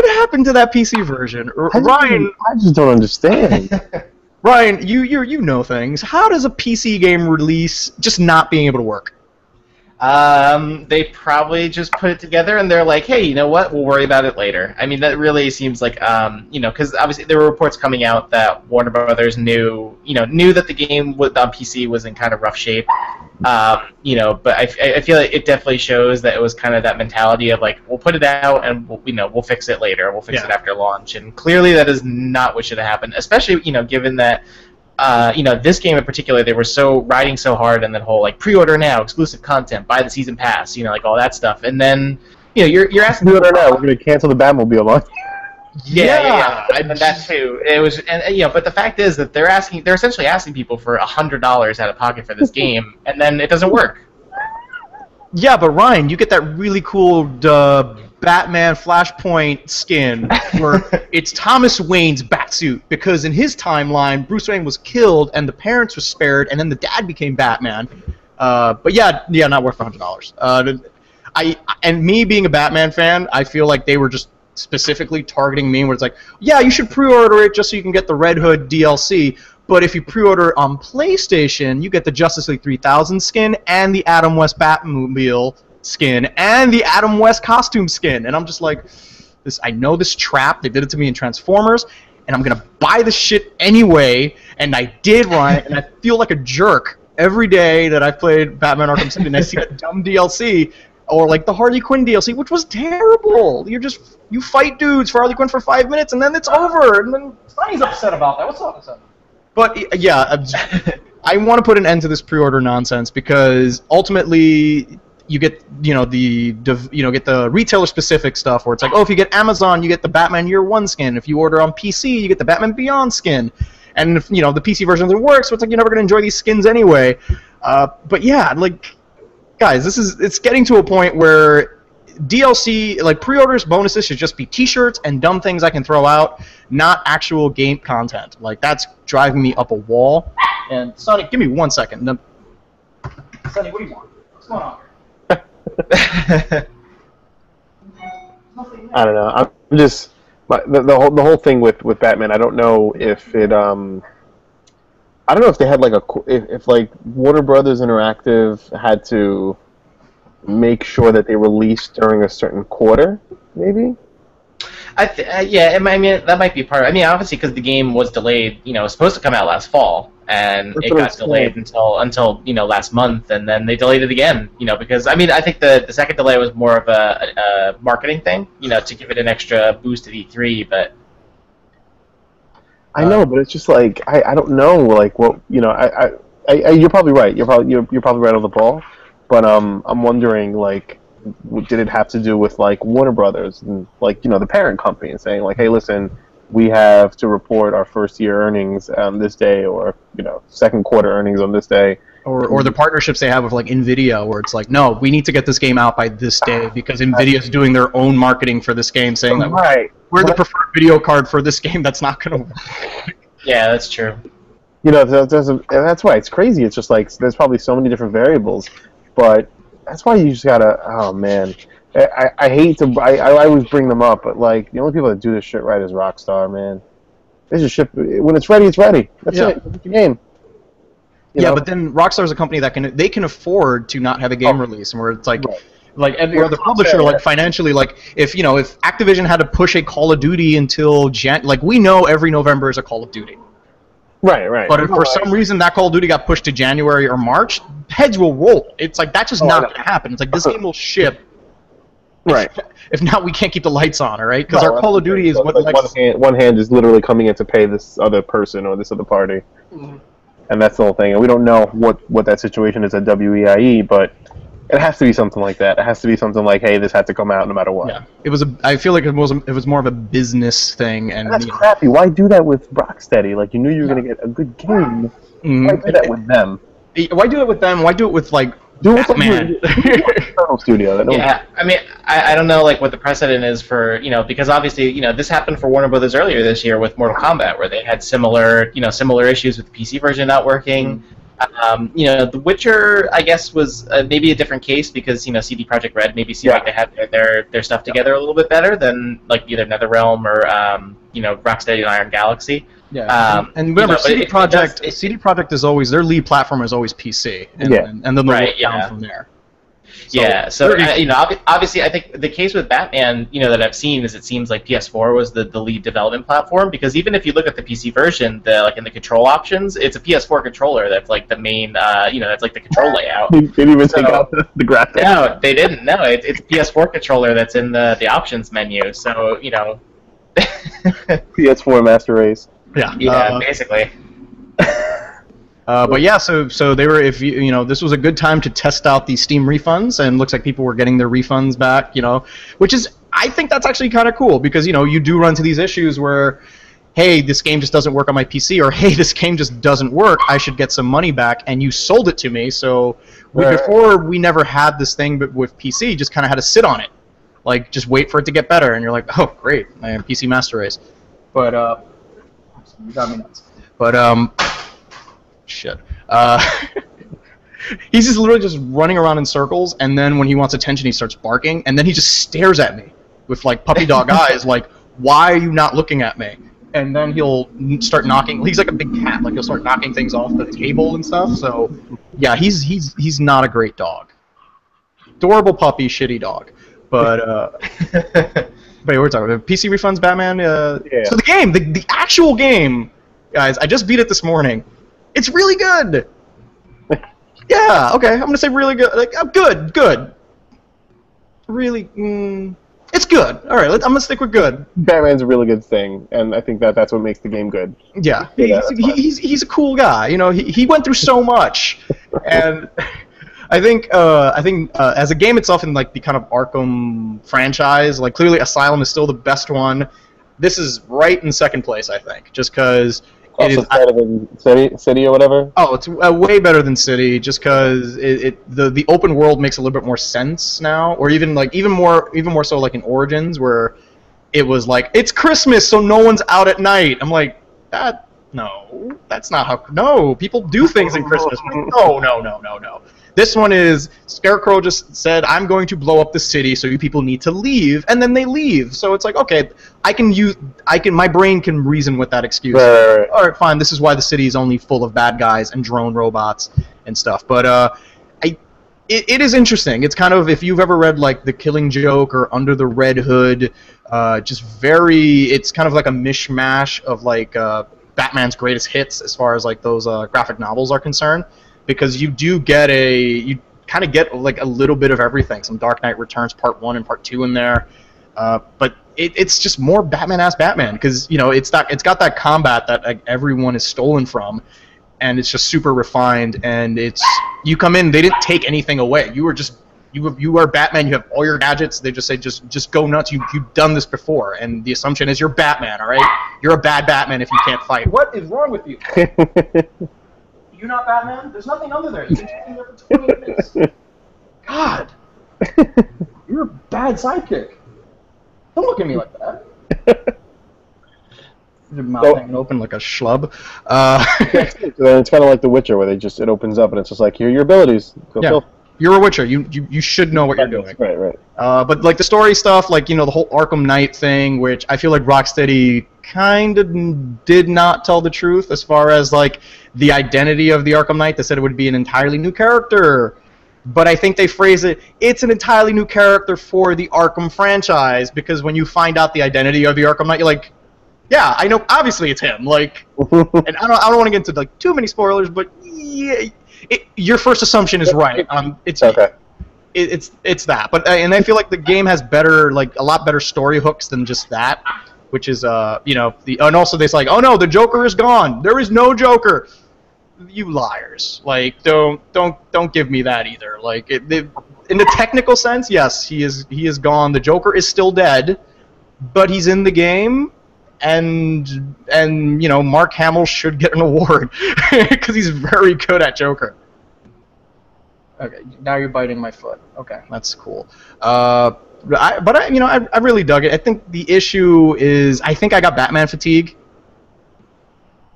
happened to that PC version. Ryan, I just don't understand. Ryan, you know things. How does a PC game release just not being able to work? They probably just put it together and they're like, hey, you know what? We'll worry about it later. I mean, that really seems like, because obviously there were reports coming out that Warner Brothers knew that the game on PC was in kind of rough shape. But I feel like it definitely shows that it was kind of that mentality of like, we'll put it out and we'll fix it later. We'll fix it after launch. And clearly that is not what should have happened, especially, given that this game in particular, they were riding so hard on that whole like pre-order now, exclusive content, buy the season pass, like all that stuff, and then you're asking pre-order now, we're gonna cancel the Batmobile launch. Yeah, and that too. It was, but the fact is that they're essentially asking people for $100 out of pocket for this game, and then it doesn't work. Yeah, but Ryan, you get that really cool Batman Flashpoint skin where it's Thomas Wayne's Batsuit, because in his timeline, Bruce Wayne was killed and the parents were spared, and then the dad became Batman. But yeah, not worth $100. And me being a Batman fan, I feel like they were just specifically targeting me, where it's like, yeah, you should pre-order it just so you can get the Red Hood DLC. But if you pre-order on PlayStation, you get the Justice League 3000 skin and the Adam West Batmobile skin and the Adam West costume skin. And I'm just like, I know this trap. They did it to me in Transformers, and I'm gonna buy this shit anyway. And I did, Ryan, and I feel like a jerk every day that I've played Batman Arkham City and I see a dumb DLC. Or like the Harley Quinn DLC, which was terrible. You fight dudes for Harley Quinn for 5 minutes and then it's over. And then Sonny's upset about that. What's up, Sonny? But yeah, I want to put an end to this pre-order nonsense, because ultimately you get get the retailer specific stuff where it's like, oh, if you get Amazon, you get the Batman Year One skin. If you order on PC, you get the Batman Beyond skin. And if the PC version doesn't work, so it's like you're never gonna enjoy these skins anyway. But yeah, like, guys, it's getting to a point where DLC, like pre-orders, bonuses should just be T-shirts and dumb things I can throw out, not actual game content. Like, that's driving me up a wall. And Sonny, give me 1 second. Sonny, what do you want? What's going on here? I don't know. I'm just the whole thing with Batman. I don't know if it I don't know if they had like if like Warner Brothers Interactive had to make sure that they release during a certain quarter, maybe. Yeah, I mean that might be part of it. I mean, obviously, because the game was delayed. It was supposed to come out last fall, and it got delayed until last month, and then they delayed it again. Because I mean, I think the second delay was more of a marketing thing. To give it an extra boost at E3, but. I know, but it's just like I don't know, like what you're probably right. You're probably right on the ball, but I'm wondering, like, did it have to do with like Warner Brothers and like the parent company and saying like, hey, listen, we have to report our first year earnings on this day, or second quarter earnings on this day, or the partnerships they have with like Nvidia, where it's like, no, we need to get this game out by this day because Nvidia is doing their own marketing for this game, saying that we're the preferred video card for this game. That's not going to work. Yeah, that's true. That's why it's crazy. It's just like there's probably so many different variables, but that's why you just gotta. Oh man, I hate to. I always bring them up, but like the only people that do this shit right is Rockstar, man. They just ship when it's ready. It's ready. That's it. It's the game. But then Rockstar's a company that can afford to not have a game release, and where it's like. Right. Like, and the publisher, like, financially, like, if Activision had to push a Call of Duty until like, we know every November is a Call of Duty. Right. But if for some reason that Call of Duty got pushed to January or March, heads will roll. It's like, that's just not going to happen. It's like, this game will ship. Right. If not, we can't keep the lights on, all right? Because our Call of Duty is what... Like one hand is literally coming in to pay this other person or this other party. Mm-hmm. And that's the whole thing. And we don't know what that situation is at WEIE, but... It has to be something like that. It has to be something like, hey, this had to come out no matter what. Yeah, I feel like it was more of a business thing, and that's crappy. Why do that with Rocksteady? Like, you knew you were gonna get a good game. Mm-hmm. Why do that with them? Why do it with them? Why do it with like Batman? Studio. Yeah, I mean, I don't know like what the precedent is for because obviously this happened for Warner Brothers earlier this year with Mortal Kombat, where they had similar issues with the PC version not working. Mm-hmm. The Witcher, I guess, was maybe a different case because CD Projekt Red maybe seemed like they had their stuff together a little bit better than like either NetherRealm or Rocksteady and Iron Galaxy. Yeah, and remember, CD Projekt is always their lead platform is always PC, and then they'll work down from there. So obviously, I think the case with Batman, that I've seen is it seems like PS4 was the lead development platform, because even if you look at the PC version, in the control options, it's a PS4 controller that's like the main, that's like the control layout. They didn't even take out the graphics. No, they didn't. No, it's a PS4 controller that's in the options menu. So PS4 Master Race. Yeah, basically. But yeah, so they were, if this was a good time to test out the Steam refunds, and looks like people were getting their refunds back, which is, I think that's actually kind of cool, because you do run into these issues where, hey, this game just doesn't work on my PC, or hey, this game just doesn't work, I should get some money back, and you sold it to me, so before we never had this thing, but with PC, just kind of had to sit on it, like just wait for it to get better, and you're like, oh great, I am PC Master Race, but you got me nuts, but shit. He's just literally just running around in circles, and then when he wants attention, he starts barking, and then he just stares at me with like puppy dog eyes, like, why are you not looking at me? And then he'll start knocking. He's like a big cat. Like, he'll start knocking things off the table and stuff. So, yeah, he's not a great dog. Adorable puppy, shitty dog. But wait, we're talking about PC refunds, Batman. So the game, the actual game, guys, I just beat it this morning. It's really good. Yeah, okay, I'm gonna say really good. Like, good. Really, it's good. All right, I'm gonna stick with good. Batman's a really good thing, and I think that's what makes the game good. Yeah, he's a cool guy. He went through so much, and I think as a game itself in like the kind of Arkham franchise, like clearly Asylum is still the best one. This is right in second place, I think, just because. It is better than City or whatever? Oh, it's way better than City, just because the open world makes a little bit more sense now, or even more so like in Origins, where it was like, it's Christmas, so no one's out at night. I'm like, no, that's not how. No, people do things in Christmas. No. This one is Scarecrow just said, I'm going to blow up the city, so you people need to leave, and then they leave. So it's like, okay, my brain can reason with that excuse. Right. All right, fine. This is why the city is only full of bad guys and drone robots and stuff. But it is interesting. It's kind of, if you've ever read like The Killing Joke or Under the Red Hood, it's kind of like a mishmash of like Batman's greatest hits as far as like those graphic novels are concerned, because you kind of get like a little bit of everything. Some Dark Knight Returns Part 1 and Part 2 in there, but it's just more Batman-ass Batman, because it's got that combat that like, everyone is stolen from, and it's just super refined. And you come in, they didn't take anything away. You are Batman. You have all your gadgets. They just say just go nuts. You've done this before, and the assumption is you're Batman. All right, you're a bad Batman if you can't fight. What is wrong with you? You're not Batman? There's nothing under there. You've been sitting there for 20 minutes. God. You're a bad sidekick. Don't look at me like that. Your mouth hanging open like a schlub. It's kind of like The Witcher, where it opens up and it's just like, here are your abilities. Go kill. You're a Witcher. You should know what you're doing. Right. But like the story stuff, like the whole Arkham Knight thing, which I feel like Rocksteady kind of did not tell the truth as far as like the identity of the Arkham Knight. They said it would be an entirely new character, but I think they phrase it's an entirely new character for the Arkham franchise, because when you find out the identity of the Arkham Knight, you're like, yeah, I know. Obviously, it's him. Like, and I don't want to get into like too many spoilers, but yeah. Your first assumption is right. It's okay. It's that, but and I feel like the game has a lot better story hooks than just that, which is and also they say like, oh no, the Joker is gone. There is no Joker. You liars! Like don't give me that either. Like in the technical sense, yes, he is gone. The Joker is still dead, but he's in the game. And Mark Hamill should get an award because he's very good at Joker. Okay, now you're biting my foot. Okay, that's cool. I really dug it. I think the issue is I think I got Batman fatigue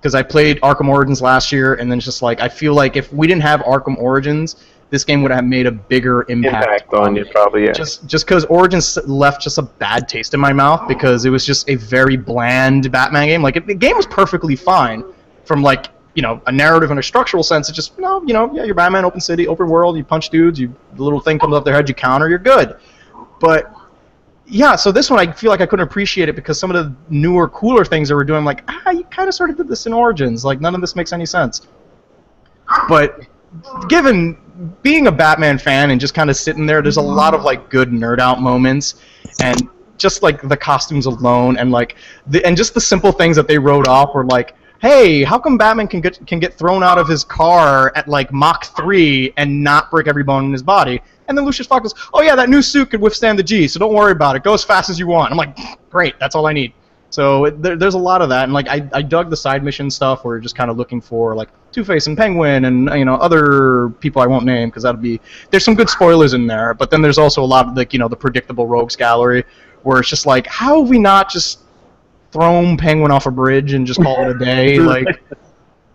because I played Arkham Origins last year, and then it's just like I feel like if we didn't have Arkham Origins, this game would have made a bigger impact on you, probably. Yeah. Just because Origins left just a bad taste in my mouth because it was just a very bland Batman game. Like the game was perfectly fine from like a narrative and a structural sense. It's just you're Batman, open city, open world. You punch dudes. The little thing comes off their head, you counter, you're good. But yeah, so this one I feel like I couldn't appreciate it because some of the newer, cooler things they were doing, I'm like, you kind of sort of did this in Origins. Like none of this makes any sense. But given being a Batman fan and just kind of sitting there's a lot of like good nerd out moments, and just like the costumes alone, and like and just the simple things that they wrote off were like, hey, how come Batman can get thrown out of his car at like Mach 3 and not break every bone in his body? And then Lucius Fox goes, oh yeah, that new suit could withstand the G, so don't worry about it. Go as fast as you want. I'm like, great, that's all I need. So there's a lot of that, and like I dug the side mission stuff where you're just kind of looking for like Two-Face and Penguin and other people I won't name because there's some good spoilers in there, but then there's also a lot of like the predictable rogues gallery where it's just like, how have we not just thrown Penguin off a bridge and just call it a day?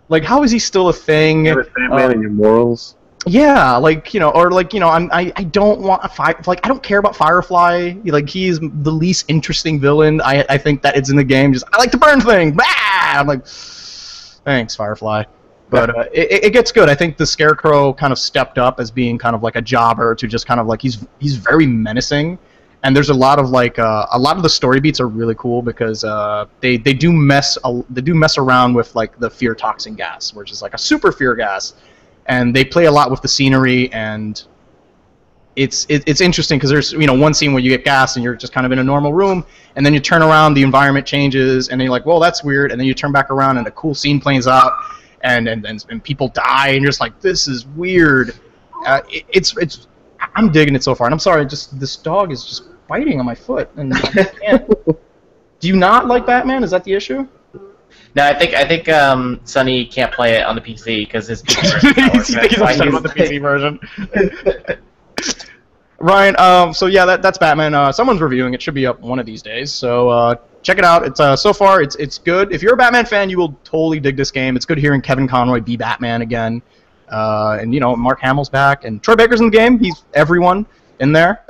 like how is he still a thing? Batman and your morals. Yeah, I don't want I don't care about Firefly. Like he's the least interesting villain. I think that it's in the game. Just I like to burn things. Bah! I'm like, thanks, Firefly. But it gets good. I think the Scarecrow kind of stepped up as being kind of like a jobber to just kind of like he's very menacing. And there's a lot of the story beats are really cool because they do mess around with like the fear toxin gas, which is like a super fear gas. And they play a lot with the scenery, and it's interesting because there's one scene where you get gassed and you're just kind of in a normal room, and then you turn around, the environment changes, and then you're like, well, that's weird, and then you turn back around and a cool scene plays out, and people die, and you're just like, this is weird. I'm digging it so far, and I'm sorry, this dog is just biting on my foot, and I can't. Do you not like Batman? Is that the issue? No, I think Sonny can't play it on the PC because his PC version. He's upset about the PC version. Ryan, so yeah, that's Batman. Someone's reviewing it. Should be up one of these days. So check it out. It's so far it's good. If you're a Batman fan, you will totally dig this game. It's good hearing Kevin Conroy be Batman again, and Mark Hamill's back, and Troy Baker's in the game. He's everyone in there.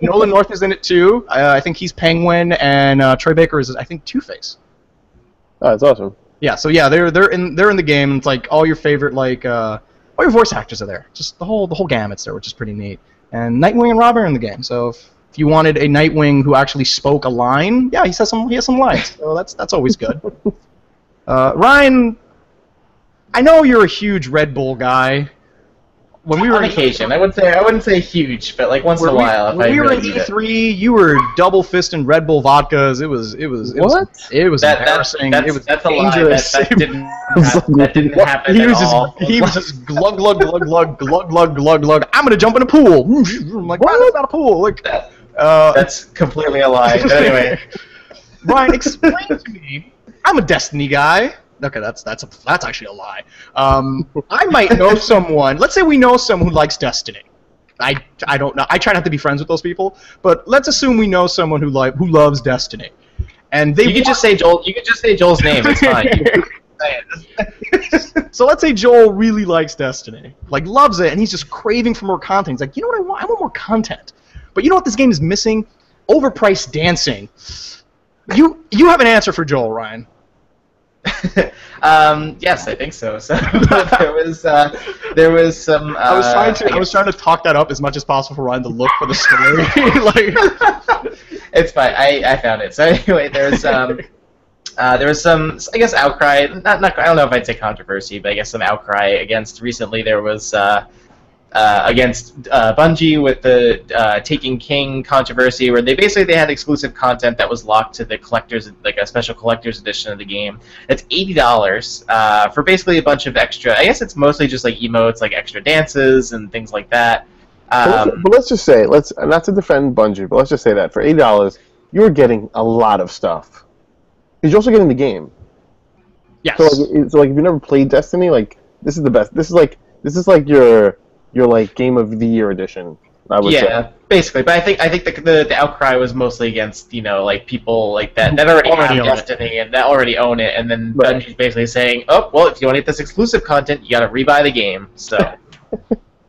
Nolan North is in it too. I think he's Penguin, and Troy Baker is I think Two-Face. Oh, that's awesome. Yeah, so yeah, they're in the game. And it's like all your favorite like. Why all your voice actors are there. Just the whole gamut's there, which is pretty neat. And Nightwing and Robin are in the game. So if you wanted a Nightwing who actually spoke a line, yeah, he has some lines. So that's always good. Ryan, I know you're a huge Red Bull guy. When we were on occasion, I wouldn't say huge, but like once in a while. When we were in E3, you were double fisting Red Bull vodkas. It was embarrassing. It was dangerous. That didn't happen at all. He was just glug glug glug glug glug glug glug glug. I'm gonna jump in a pool. I'm like, what? That's not a pool. Like, that's completely a lie. But anyway, Ryan, explain to me. I'm a Destiny guy. Okay, that's actually a lie. I might know someone. Let's say we know someone who likes Destiny. I don't know. I try not to be friends with those people, but let's assume we know someone who loves Destiny, and they. You could just say Joel. You could just say Joel's name. It's fine. So let's say Joel really likes Destiny, like loves it, and he's just craving for more content. He's like, you know what I want? I want more content. But you know what this game is missing? Overpriced dancing. You have an answer for Joel, Ryan. Yes, I think so. So there was some. I was trying to talk that up as much as possible for Ryan to look for the story. It's fine. I found it. So anyway, there was some, I guess, outcry. Not. I don't know if I'd say controversy, but I guess some outcry against. Recently, there was. Against Bungie with the Taken King controversy, where they had exclusive content that was locked to the collectors, like a special collector's edition of the game. It's $80 for basically a bunch of extra. I guess it's mostly just like emotes, like extra dances and things like that. But let's just say, not to defend Bungie, but let's just say that for $80, you're getting a lot of stuff. Because you're also getting the game. Yes. So if you've never played Destiny, like this is the best. This is like your like Game of the Year edition, I would say. Yeah, basically. But I think the outcry was mostly against, like people like that already have Destiny and that already own it, and then Bungie's basically saying, oh, well, if you want to get this exclusive content, you got to rebuy the game. So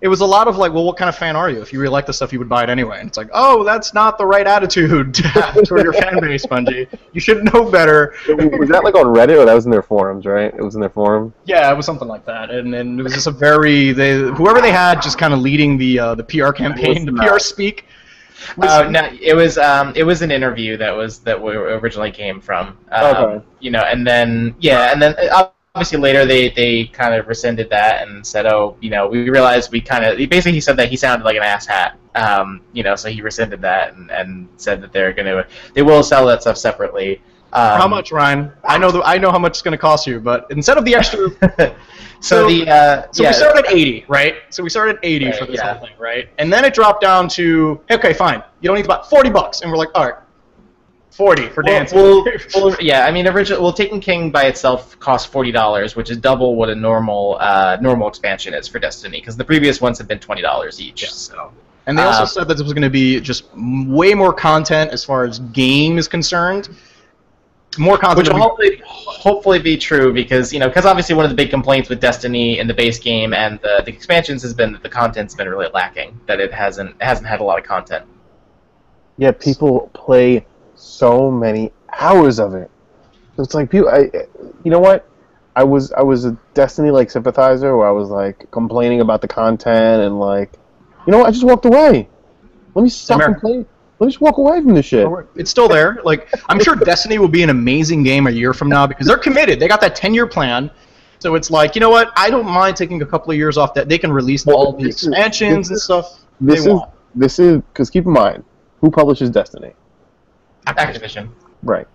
it was a lot of like, well, what kind of fan are you? If you really like the stuff, you would buy it anyway. And it's like, oh, that's not the right attitude to have toward your fan base, Bungie. You should know better. Was that like on Reddit, or that was in their forums, right? It was in their forum? Yeah, it was something like that. And it was just whoever they had just kind of leading the PR campaign, the PR speak. No, it was an interview that originally came from. Okay. And then obviously later they kind of rescinded that and said, oh, we realized he said that he sounded like an asshat. So he rescinded that and said that they will sell that stuff separately. How much, Ryan? I know how much it's going to cost you, but instead of the extra. So we started at 80, right? So we started at 80 for this whole thing, right? And then it dropped down to, okay, fine, you don't need to buy $40, and we're like, all right. 40 for dancing. Yeah, I mean, Taken King by itself costs $40, which is double what a normal expansion is for Destiny, because the previous ones have been $20 each. Yeah. So. And they also said that this was going to be just way more content as far as game is concerned. More content, which will hopefully be true, because obviously one of the big complaints with Destiny in the base game and the expansions has been that the content's been really lacking, that it hasn't had a lot of content. Yeah, people play so many hours of it. So it's like people. You know what? I was a Destiny sympathizer, where I was complaining about the content and you know what? I just walked away. Let me stop and play. Let me just walk away from this shit. It's still there. I'm sure Destiny will be an amazing game a year from now, because they're committed. They got that 10-year plan. So it's you know what? I don't mind taking a couple of years off that. They can release all the expansions and stuff This is because keep in mind, who publishes Destiny? Activision. Right.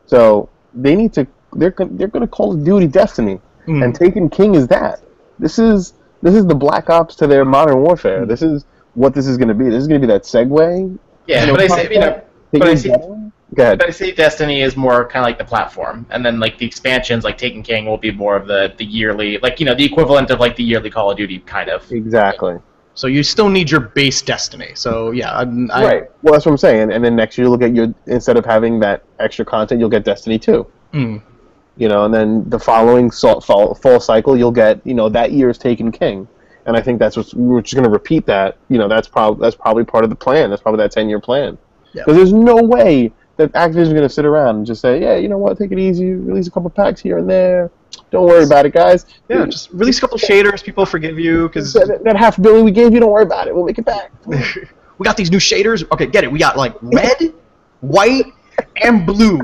So they need to. They're going to Call of Duty Destiny, and Taken King is that. This is the Black Ops to their Modern Warfare. This is what this is going to be. This is going to be that segue. Yeah, but I see Destiny is more kind of like the platform, and then the expansions, like Taken King, will be more of the yearly, the equivalent of the yearly Call of Duty kind of. Exactly. So you still need your base Destiny. So yeah, right. Well, that's what I'm saying. And then next year you'll get instead of having that extra content, you'll get Destiny 2. And then the following fall cycle, you'll get that year's Taken King. And I think we're just going to repeat that. That's probably part of the plan. That's probably that 10-year plan. Because there's no way that Activision's going to sit around and just say, yeah, you know what, take it easy, release a couple packs here and there. Don't worry about it, guys. Yeah, just release a couple shaders. People forgive you because that $500 million we gave you, don't worry about it. We'll make it back. We got these new shaders. Okay, get it. We got like red, white, and blue,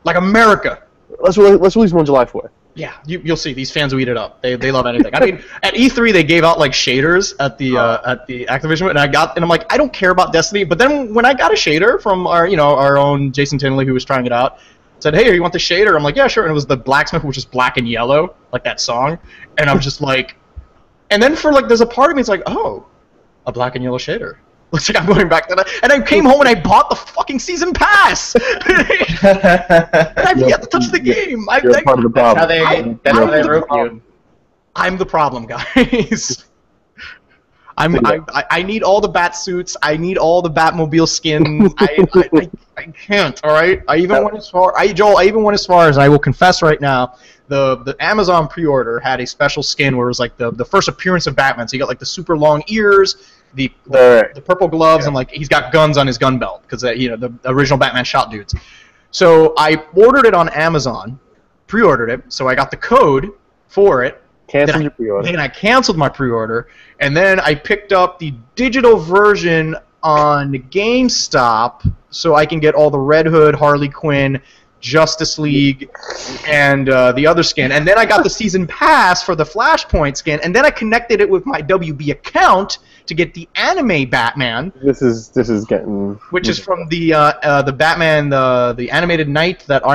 like America. Let's release one July 4th. Yeah, you'll see. These fans will eat it up. They love anything. I mean, at E3 they gave out like shaders at the Activision, and I'm like, I don't care about Destiny. But then when I got a shader from our own Jason Tinley, who was trying it out, said, hey, you want the shader? I'm like, yeah, sure. And it was the Blacksmith, which is black and yellow, like that song. And I'm just like, and then for like, there's a part of me, it's like, oh, a black and yellow shader. Looks like I'm going back to that. And I came home and I bought the fucking season pass. And I've yet to touch the game. You're part of the problem. That's how they rope you. I'm the problem, guys. I need all the bat suits. I need all the Batmobile skins. I can't. All right. I even went as far. Joel. I even went as far as I will confess right now. The Amazon pre-order had a special skin where it was like the first appearance of Batman. So you got like the super long ears, the purple gloves, and like he's got guns on his gun belt because the original Batman shot dudes. So I ordered it on Amazon, pre-ordered it. So I got the code for it. Canceled your pre-order. Then I canceled my pre-order, and then I picked up the digital version on GameStop so I can get all the Red Hood, Harley Quinn, Justice League, and the other skin. And then I got the season pass for the Flashpoint skin, and then I connected it with my WB account to get the anime Batman. This is getting, which is from the Batman, the animated night, that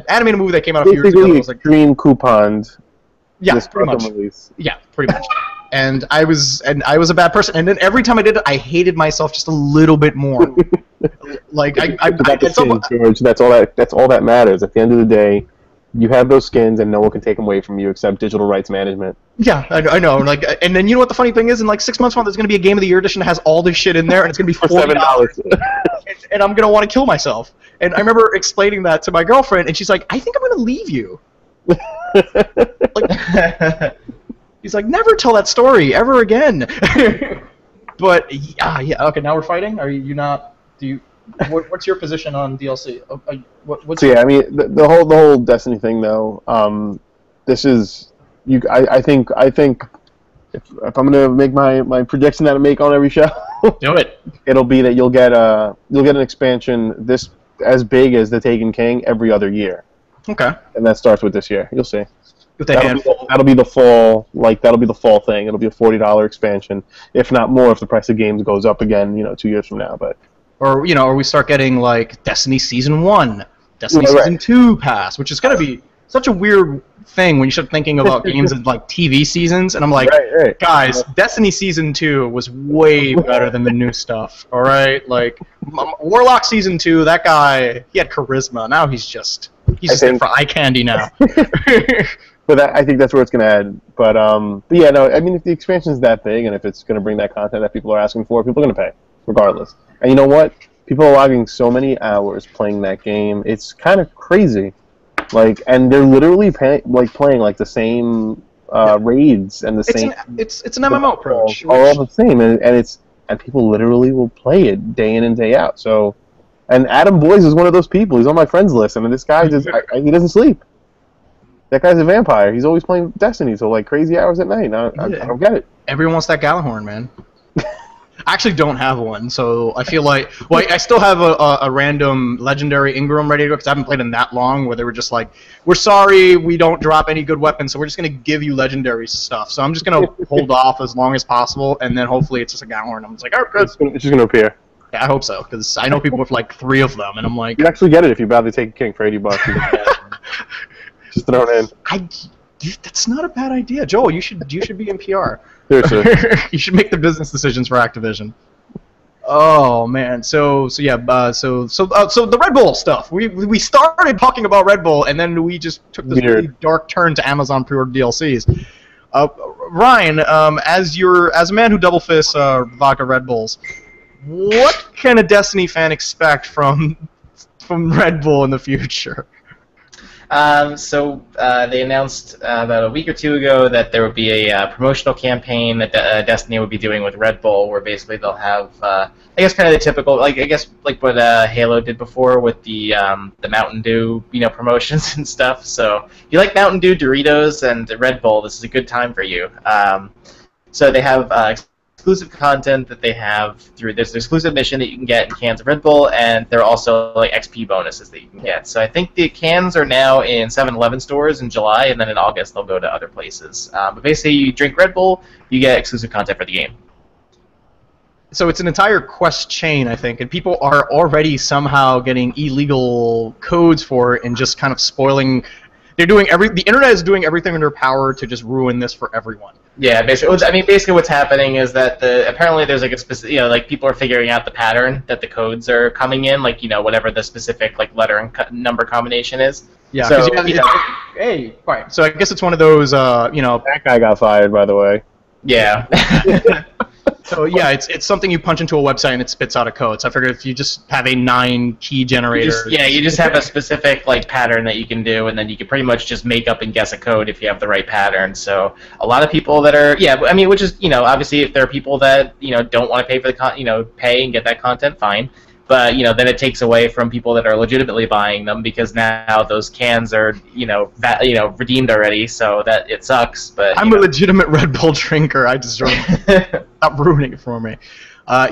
animated movie that came out a few years ago. It was like green couponed. Yeah, pretty much. Release. Yeah, pretty much. And I was a bad person. And then every time I did it, I hated myself just a little bit more. Like George, that's all that matters. At the end of the day, you have those skins, and no one can take them away from you except digital rights management. Yeah, I know. Like, and then you know what the funny thing is? In like 6 months from now, there's going to be a Game of the Year edition that has all this shit in there, and it's going to be $7. And I'm going to want to kill myself. And I remember explaining that to my girlfriend, and she's like, I think I'm going to leave you. Like, he's like, never tell that story ever again. But yeah, okay. Now we're fighting. Are you not? What's your position on DLC? I mean, the whole Destiny thing, though. This is you. I think if I'm gonna make my prediction that I make on every show, do it. It'll be that you'll get an expansion this as big as the Taken King every other year. Okay. And that starts with this year. You'll see. That'll be the fall. That'll be the fall thing. It'll be a $40 expansion, if not more, if the price of games goes up again. 2 years from now, but. Or we start getting like Destiny Season 1, Destiny Season 2 pass, which is gonna be such a weird thing when you start thinking about games as like TV seasons. And I'm like, guys, Destiny Season 2 was way better than the new stuff. All right, like Warlock Season 2, that guy, he had charisma. Now he's just there for eye candy now. But I think that's where it's going to head. But yeah, no, I mean, if the expansion is that big and if it's going to bring that content that people are asking for, people are going to pay, regardless. And you know what? People are logging so many hours playing that game. It's kind of crazy. Like, and they're literally playing like the same raids and same. It's an MMO approach. All the same, and people literally will play it day in and day out. So, and Adam Boyes is one of those people. He's on my friends list. I mean, this guy he doesn't sleep. That guy's a vampire. He's always playing Destiny, so like crazy hours at night. I don't get it. Everyone wants that Galahorn, man. I actually don't have one, so I feel like... Well, I still have a random legendary Ingram ready to go, because I haven't played in that long, where they were just like, we're sorry, we don't drop any good weapons, so we're just going to give you legendary stuff. So I'm just going to hold off as long as possible, and then hopefully it's just a Galahorn. I'm just like, oh, good. It's just going to appear. Yeah, I hope so, because I know people with like 3 of them, and I'm like... You actually get it if you badly take a king for $80. Just throw it in. That's not a bad idea, Joel. You should be in PR. Seriously. You should make the business decisions for Activision. Oh man, so the Red Bull stuff. We started talking about Red Bull, and then we just took this really dark turn to Amazon pre-order DLCs. Ryan, as a man who double fists vodka Red Bulls, what can a Destiny fan expect from Red Bull in the future? So they announced about a week or two ago that there would be a promotional campaign that Destiny would be doing with Red Bull, where basically they'll have, I guess, kind of the typical, like what Halo did before with the Mountain Dew, promotions and stuff. So if you like Mountain Dew, Doritos, and Red Bull, this is a good time for you. So they have exclusive content that they have through this exclusive mission that you can get in cans of Red Bull, and there are also like XP bonuses that you can get. So I think the cans are now in 7-Eleven stores in July, and then in August they'll go to other places. But basically, you drink Red Bull, you get exclusive content for the game. So it's an entire quest chain, I think, and people are already somehow getting illegal codes for it and just kind of spoiling. They're doing the internet is doing everything in their power to just ruin this for everyone. Yeah, basically what's happening is that apparently there's like a specific, like people are figuring out the pattern that the codes are coming in, like whatever the specific like letter and number combination is. Yeah. So hey, right. So I guess it's one of those, That guy got fired, by the way. Yeah. So yeah, it's something you punch into a website and it spits out a code. So I figured if you just have a 9-key generator. You just have a specific like pattern that you can do, and then you can pretty much just make up and guess a code if you have the right pattern. So a lot of people that are which is obviously if there are people that don't want to pay for the pay and get that content, fine. But then it takes away from people that are legitimately buying them, because now those cans are redeemed already, so that it sucks. But I'm a legitimate Red Bull drinker. I deserve it. Stop ruining it for me.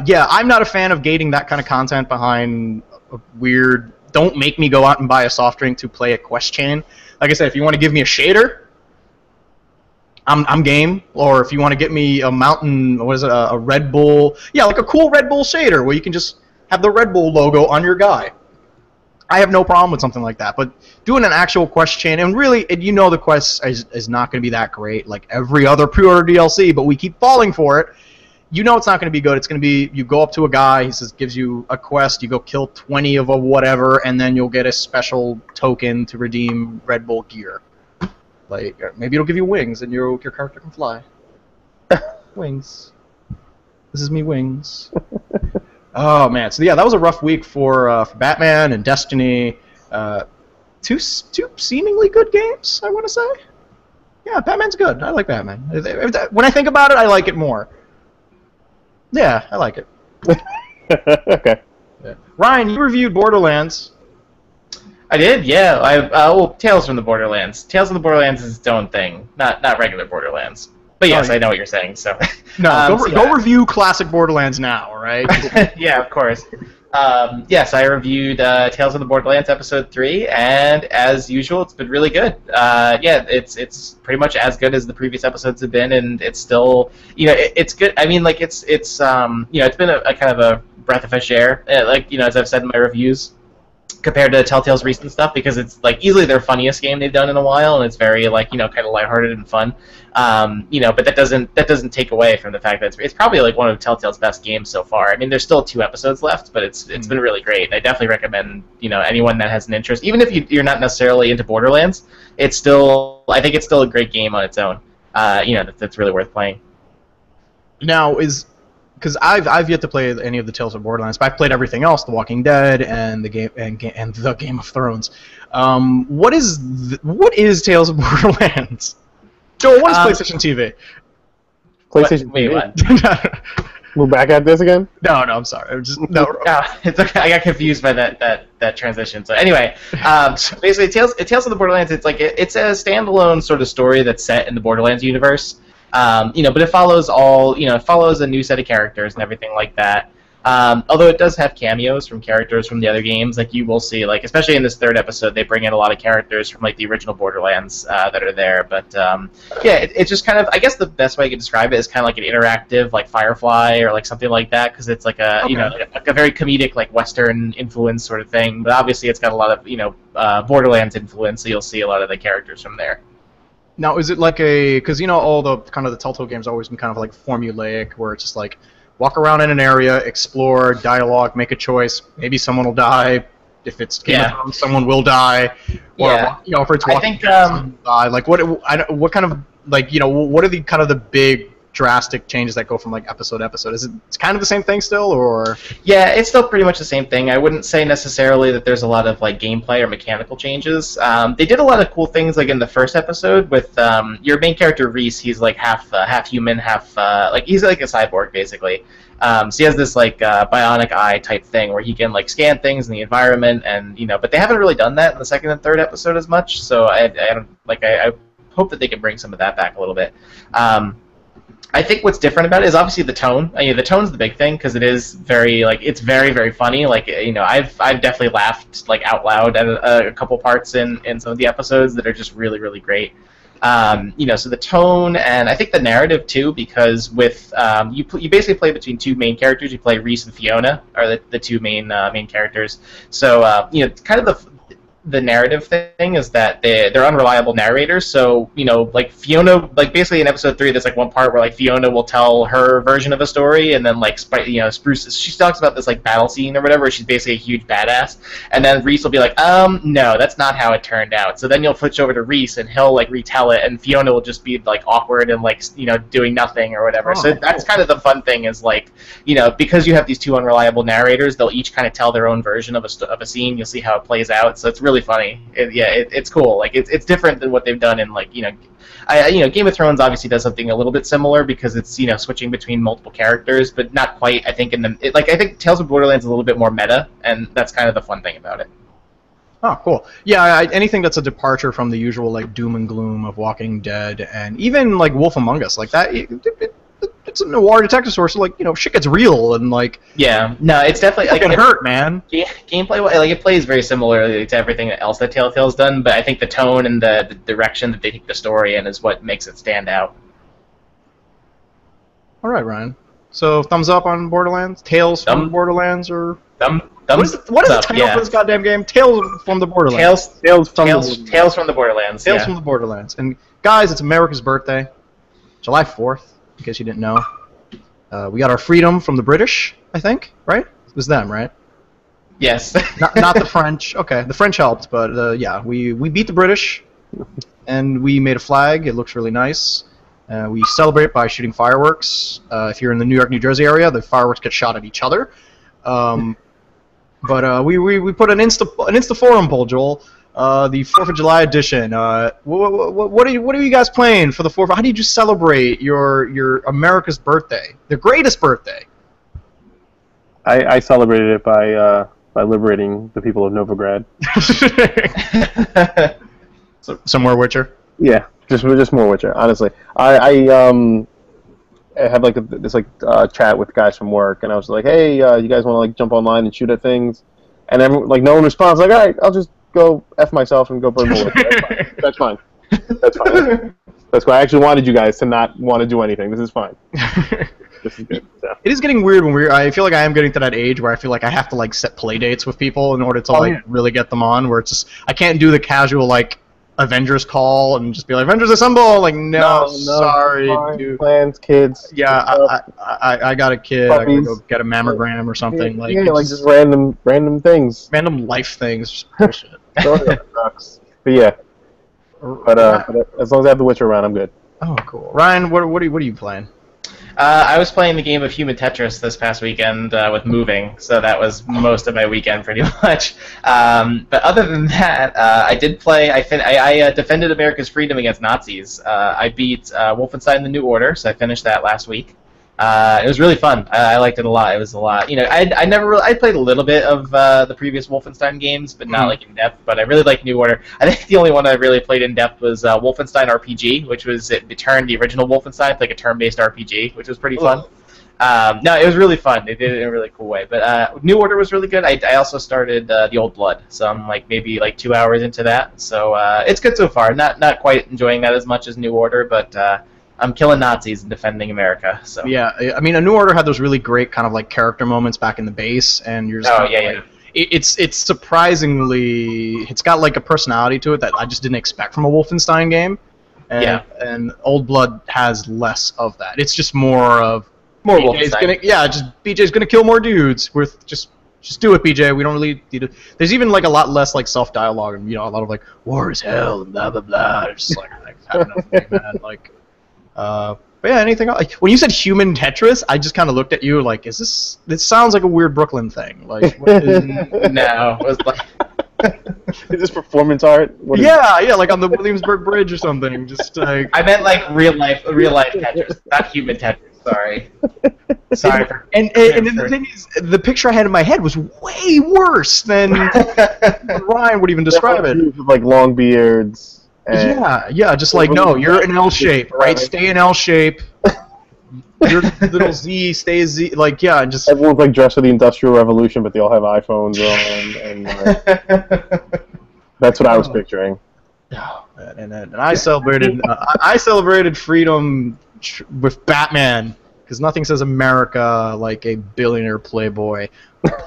Yeah, I'm not a fan of gating that kind of content behind a weird. Don't make me go out and buy a soft drink to play a quest chain. Like I said, if you want to give me a shader, I'm game. Or if you want to get me a mountain, a Red Bull? Yeah, like a cool Red Bull shader where you can just have the Red Bull logo on your guy. I have no problem with something like that, but doing an actual quest chain, and really, the quest is not going to be that great, like every other pre-order DLC, but we keep falling for it. It's not going to be good. It's going to be, you go up to a guy, he gives you a quest, you go kill 20 of a whatever, and then you'll get a special token to redeem Red Bull gear. Like, maybe it'll give you wings, and your character can fly. Wings. This is me, wings. Oh man, so yeah, that was a rough week for Batman and Destiny. Two seemingly good games, I want to say. Yeah, Batman's good. I like Batman. When I think about it, I like it more. Yeah, I like it. Okay. Yeah. Ryan, you reviewed Borderlands. I did, yeah. Tales from the Borderlands. Tales from the Borderlands is its own thing, not regular Borderlands. But yes, I know what you're saying. So no, go review classic Borderlands now, all right? Yeah, of course. Yes, I reviewed Tales of the Borderlands Episode 3, and as usual, it's been really good. Yeah, it's pretty much as good as the previous episodes have been, and it's still, it's good. I mean, like it's it's been a kind of a breath of fresh air, as I've said in my reviews, compared to Telltale's recent stuff, because it's like easily their funniest game they've done in a while, and it's very kind of lighthearted and fun. But that doesn't take away from the fact that it's probably like one of Telltale's best games so far. I mean, there's still 2 episodes left, but it's been really great. I definitely recommend anyone that has an interest, even if you're not necessarily into Borderlands, I think it's still a great game on its own. That's really worth playing. Now because I've yet to play any of the Tales of Borderlands, but I've played everything else: The Walking Dead and the Game of Thrones. What is Tales of Borderlands? Joel, what is PlayStation TV? PlayStation Wait, TV? what? We're back at this again? No, I'm sorry. It's okay. I got confused by that transition. So anyway, basically, Tales of the Borderlands. It's it's a standalone sort of story that's set in the Borderlands universe. But it follows a new set of characters and everything like that. Although it does have cameos from characters from the other games, like you will see, especially in this 3rd episode, they bring in a lot of characters from the original Borderlands that are there. But yeah, it's just kind of, I guess the best way I could describe it is kind of like an interactive, like Firefly or something like that, because it's like a a very comedic Western influence sort of thing. But obviously, it's got a lot of Borderlands influence, so you'll see a lot of the characters from there. Now, is it because all the kind of the Telltale games have always been kind of formulaic, where it's just walk around in an area, explore, dialogue, make a choice. Maybe someone will die. If it's Game of Thrones, someone will die. Or if it's walking, someone will die. What kind of what are the kind of the big drastic changes that go from like episode to episode. It's kind of the same thing still, or? Yeah, it's still pretty much the same thing. I wouldn't say necessarily that there's a lot of like gameplay or mechanical changes. They did a lot of cool things like in the first episode with your main character Reese. He's like half human, half like he's like a cyborg basically. So he has this like bionic eye type thing where he can like scan things in the environment, and but they haven't really done that in the second and third episode as much. So I hope that they can bring some of that back a little bit. I think what's different about it is obviously the tone. The tone's the big thing because it is very it's very very funny. Like I've definitely laughed like out loud at a couple parts in some of the episodes that are just really really great. So the tone and I think the narrative too, because with you basically play between two main characters. You play Reese and Fiona are the two main characters. So kind of the narrative thing is that they're unreliable narrators. So like Fiona, like basically in episode 3, there's like one part where like Fiona will tell her version of a story, and then like Spruce, she talks about this like battle scene or whatever. Where she's basically a huge badass, and then Reese will be like, no, that's not how it turned out. So then you'll switch over to Reese, and he'll like retell it, and Fiona will just be like awkward and like doing nothing or whatever. So that's kind of the fun thing is like because you have these two unreliable narrators, they'll each kind of tell their own version of a scene. You'll see how it plays out. So it's really funny. It's cool. Like it's different than what they've done in like Game of Thrones obviously does something a little bit similar because it's switching between multiple characters, but not quite. I think I think Tales of Borderlands is a little bit more meta, and that's kind of the fun thing about it. Oh, cool. Yeah, anything that's a departure from the usual like doom and gloom of Walking Dead, and even like Wolf Among Us, like that. It's a noir detective story, so like shit gets real and like. Yeah, no, it's definitely it can hurt, man. Gameplay, like it plays very similarly to everything else that Telltale's done, but I think the tone and the direction that they take the story in is what makes it stand out. All right, Ryan. So thumbs up on Borderlands, Tales from Borderlands, or what is the title for this goddamn game? Tales from the Borderlands. Tales from the Borderlands. Tales from the Borderlands. And guys, it's America's birthday, July 4th. In case you didn't know, we got our freedom from the British, I think, right? It was them, right? Yes. not the French. Okay, the French helped, but yeah, we beat the British, and we made a flag. It looks really nice. We celebrate by shooting fireworks. If you're in the New York, New Jersey area, the fireworks get shot at each other. But we put an Insta forum poll, Joel. The 4th of July edition. What are you guys playing for the 4th? How did you celebrate your America's birthday, the greatest birthday? I celebrated it by liberating the people of Novograd. Some more Witcher. Yeah, just more Witcher. Honestly, I had like this chat with guys from work, and I was like, hey, you guys want to like jump online and shoot at things? And then like no one responds. Like, all right, I'll just go F myself and go burn more. That's fine. That's fine. That's why I actually wanted you guys to not want to do anything. This is fine. This is good. So. It is getting weird when I feel like I am getting to that age where I feel like I have to like set play dates with people in order to really get them on. Where it's just I can't do the casual like Avengers call and just be like Avengers assemble. Like no sorry, dude. Plans, kids. Yeah, I got a kid. Puppies. I gotta go get a mammogram or something. Like just random things. Random life things. Bullshit. But yeah. But as long as I have the Witcher around, I'm good. Oh, cool. Ryan, what are you playing? I was playing the game of Human Tetris this past weekend with moving, so that was most of my weekend pretty much. But other than that, I did play. I defended America's freedom against Nazis. I beat Wolfenstein: The New Order, so I finished that last week. It was really fun. I liked it a lot. It was a lot. I played a little bit of the previous Wolfenstein games, but not like in depth. But I really liked New Order. I think the only one I really played in depth was Wolfenstein RPG, which was it turned the original Wolfenstein like a turn-based RPG, which was pretty fun. No, it was really fun. They did it in a really cool way. But New Order was really good. I also started The Old Blood, so I'm like maybe like 2 hours into that. So it's good so far. Not quite enjoying that as much as New Order, but. I'm killing Nazis and defending America. So yeah, I mean, A New Order had those really great kind of like character moments back in the base, and you're just It's surprisingly, it's got like a personality to it that I just didn't expect from a Wolfenstein game. And, and Old Blood has less of that. It's just more of Wolfenstein. BJ's gonna kill more dudes with just do it, BJ. We don't really need to. There's even like a lot less like self dialogue and a lot of like war is hell and blah blah blah. It's just like I have enough of it, man. Like. But But yeah, anything else? Like, when you said human Tetris, I just kind of looked at you like, is this? This sounds like a weird Brooklyn thing. Like, no, it was like. Is this performance art? Yeah, like on the Williamsburg Bridge or something. Just like I meant like real life Tetris, not human Tetris. Sorry. Sorry. And the thing is, the picture I had in my head was way worse than Ryan would even describe it. Like long beards. Yeah, just like, no, you're in L shape, right? Stay in L shape. Your little Z stays Z, like, yeah, just everyone's like dressed for the Industrial Revolution, but they all have iPhones on, and that's what I was picturing. And I celebrated freedom with Batman, because nothing says America like a billionaire playboy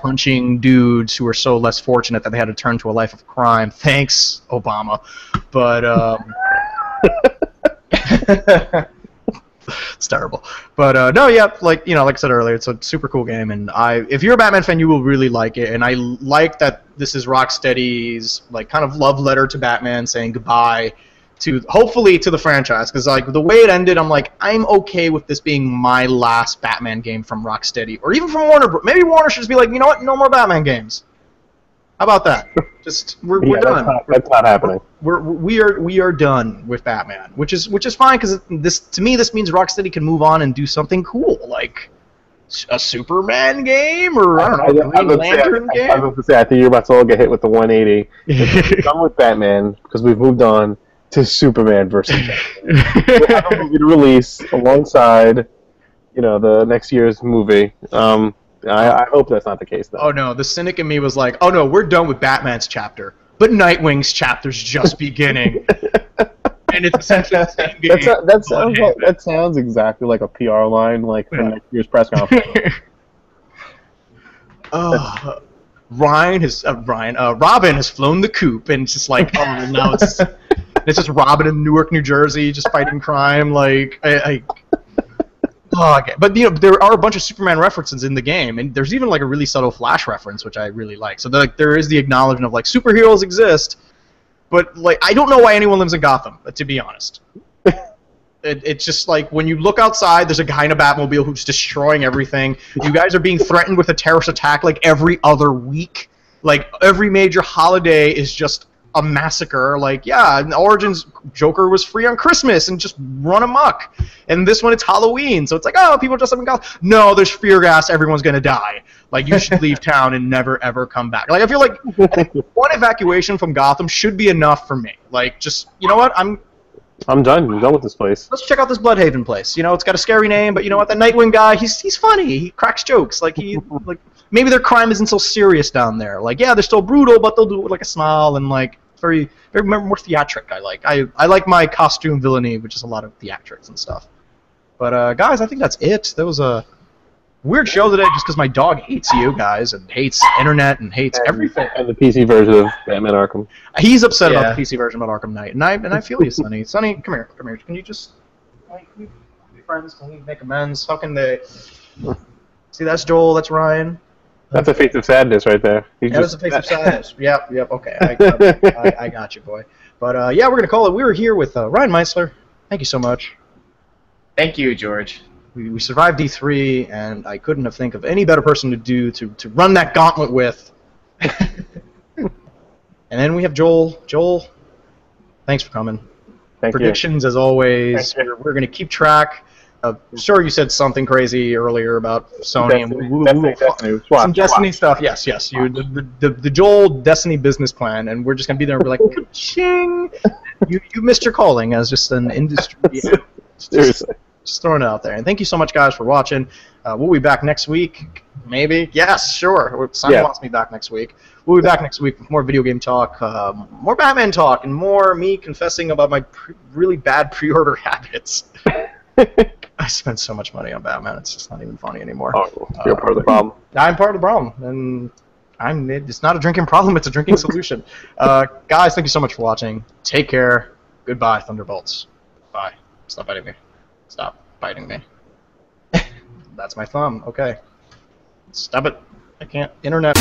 punching dudes who are so less fortunate that they had to turn to a life of crime. Thanks, Obama. But it's terrible. But no, yeah, like like I said earlier, it's a super cool game, and if you're a Batman fan, you will really like it. And I like that this is Rocksteady's like kind of love letter to Batman, saying goodbye to hopefully to the franchise, because like the way it ended, I'm like, I'm okay with this being my last Batman game from Rocksteady, or even from Warner. Maybe Warner should just be like, you know what, no more Batman games. How about that? Just we're done. That's not happening. We are done with Batman, which is fine, because this, to me, this means Rocksteady can move on and do something cool, like a Superman game, or I don't know, Green Lantern game. I was going to say, I think you're about to all get hit with the 180. We're done with Batman because we've moved on to Superman versus Batman. We'll have a movie to release alongside, the next year's movie. I hope that's not the case, though. Oh no, the cynic in me was like, oh no, we're done with Batman's chapter, but Nightwing's chapter's just beginning. And it's essentially the same game. That sounds exactly like a PR line, like from next year's press conference. Robin has flown the coop, and it's just like, oh, now it's just Robin in Newark, New Jersey, just fighting crime, like okay. But there are a bunch of Superman references in the game, and there's even like a really subtle Flash reference, which I really like. So there is the acknowledgement of like superheroes exist, but like I don't know why anyone lives in Gotham, to be honest. It's just like when you look outside, there's a guy in a Batmobile who's destroying everything. You guys are being threatened with a terrorist attack like every other week. Like every major holiday is just a massacre. Like, yeah, in Origins, Joker was free on Christmas and just run amok. And this one, it's Halloween, so it's like, oh, people dress up in Gotham. No, there's fear gas. Everyone's gonna die. Like, you should leave town and never ever come back. Like, I feel like one evacuation from Gotham should be enough for me. Like, just, you know what? I'm done. I'm done with this place. Let's check out this Bloodhaven place. It's got a scary name, but you know what? The Nightwing guy, he's funny. He cracks jokes. Like maybe their crime isn't so serious down there. Like, yeah, they're still brutal, but they'll do it with like a smile and like very more theatric. I like my costume villainy, which is a lot of theatrics and stuff. But guys, I think that's it. That was a weird show today, just because my dog hates you guys and hates internet and hates everything. And the PC version of Batman Arkham. He's upset about the PC version about Arkham Knight, and I feel you, Sonny. Sonny, come here. Can you just can we be friends? Can we make amends? How can they? See, that's Joel. That's Ryan. That's a face of sadness right there. That's a face of sadness. Yep. Okay. I got you, boy. But yeah, we're gonna call it. We were here with Ryan Meisler. Thank you so much. Thank you, George. We survived D3, and I couldn't have think of any better person to run that gauntlet with. And then we have Joel. Joel, thanks for coming. Predictions, as always. We're going to keep track. Sure, you said something crazy earlier about Sony and some Destiny stuff. Yes. The Joel Destiny business plan, and we're just going to be there and be like, ka-ching! You missed your calling as just an industry. Seriously. Just throwing it out there. And thank you so much, guys, for watching. We'll be back next week. Maybe. Yes, sure. Sonny wants me back next week. We'll be back next week with more video game talk, more Batman talk, and more me confessing about my really bad pre-order habits. I spent so much money on Batman, it's just not even funny anymore. Oh, you're part of the problem. I'm part of the problem. And it's not a drinking problem, it's a drinking solution. Guys, thank you so much for watching. Take care. Goodbye, Thunderbolts. Bye. Stop biting me. Stop biting me. That's my thumb. Okay. Stop it. I can't. Internet.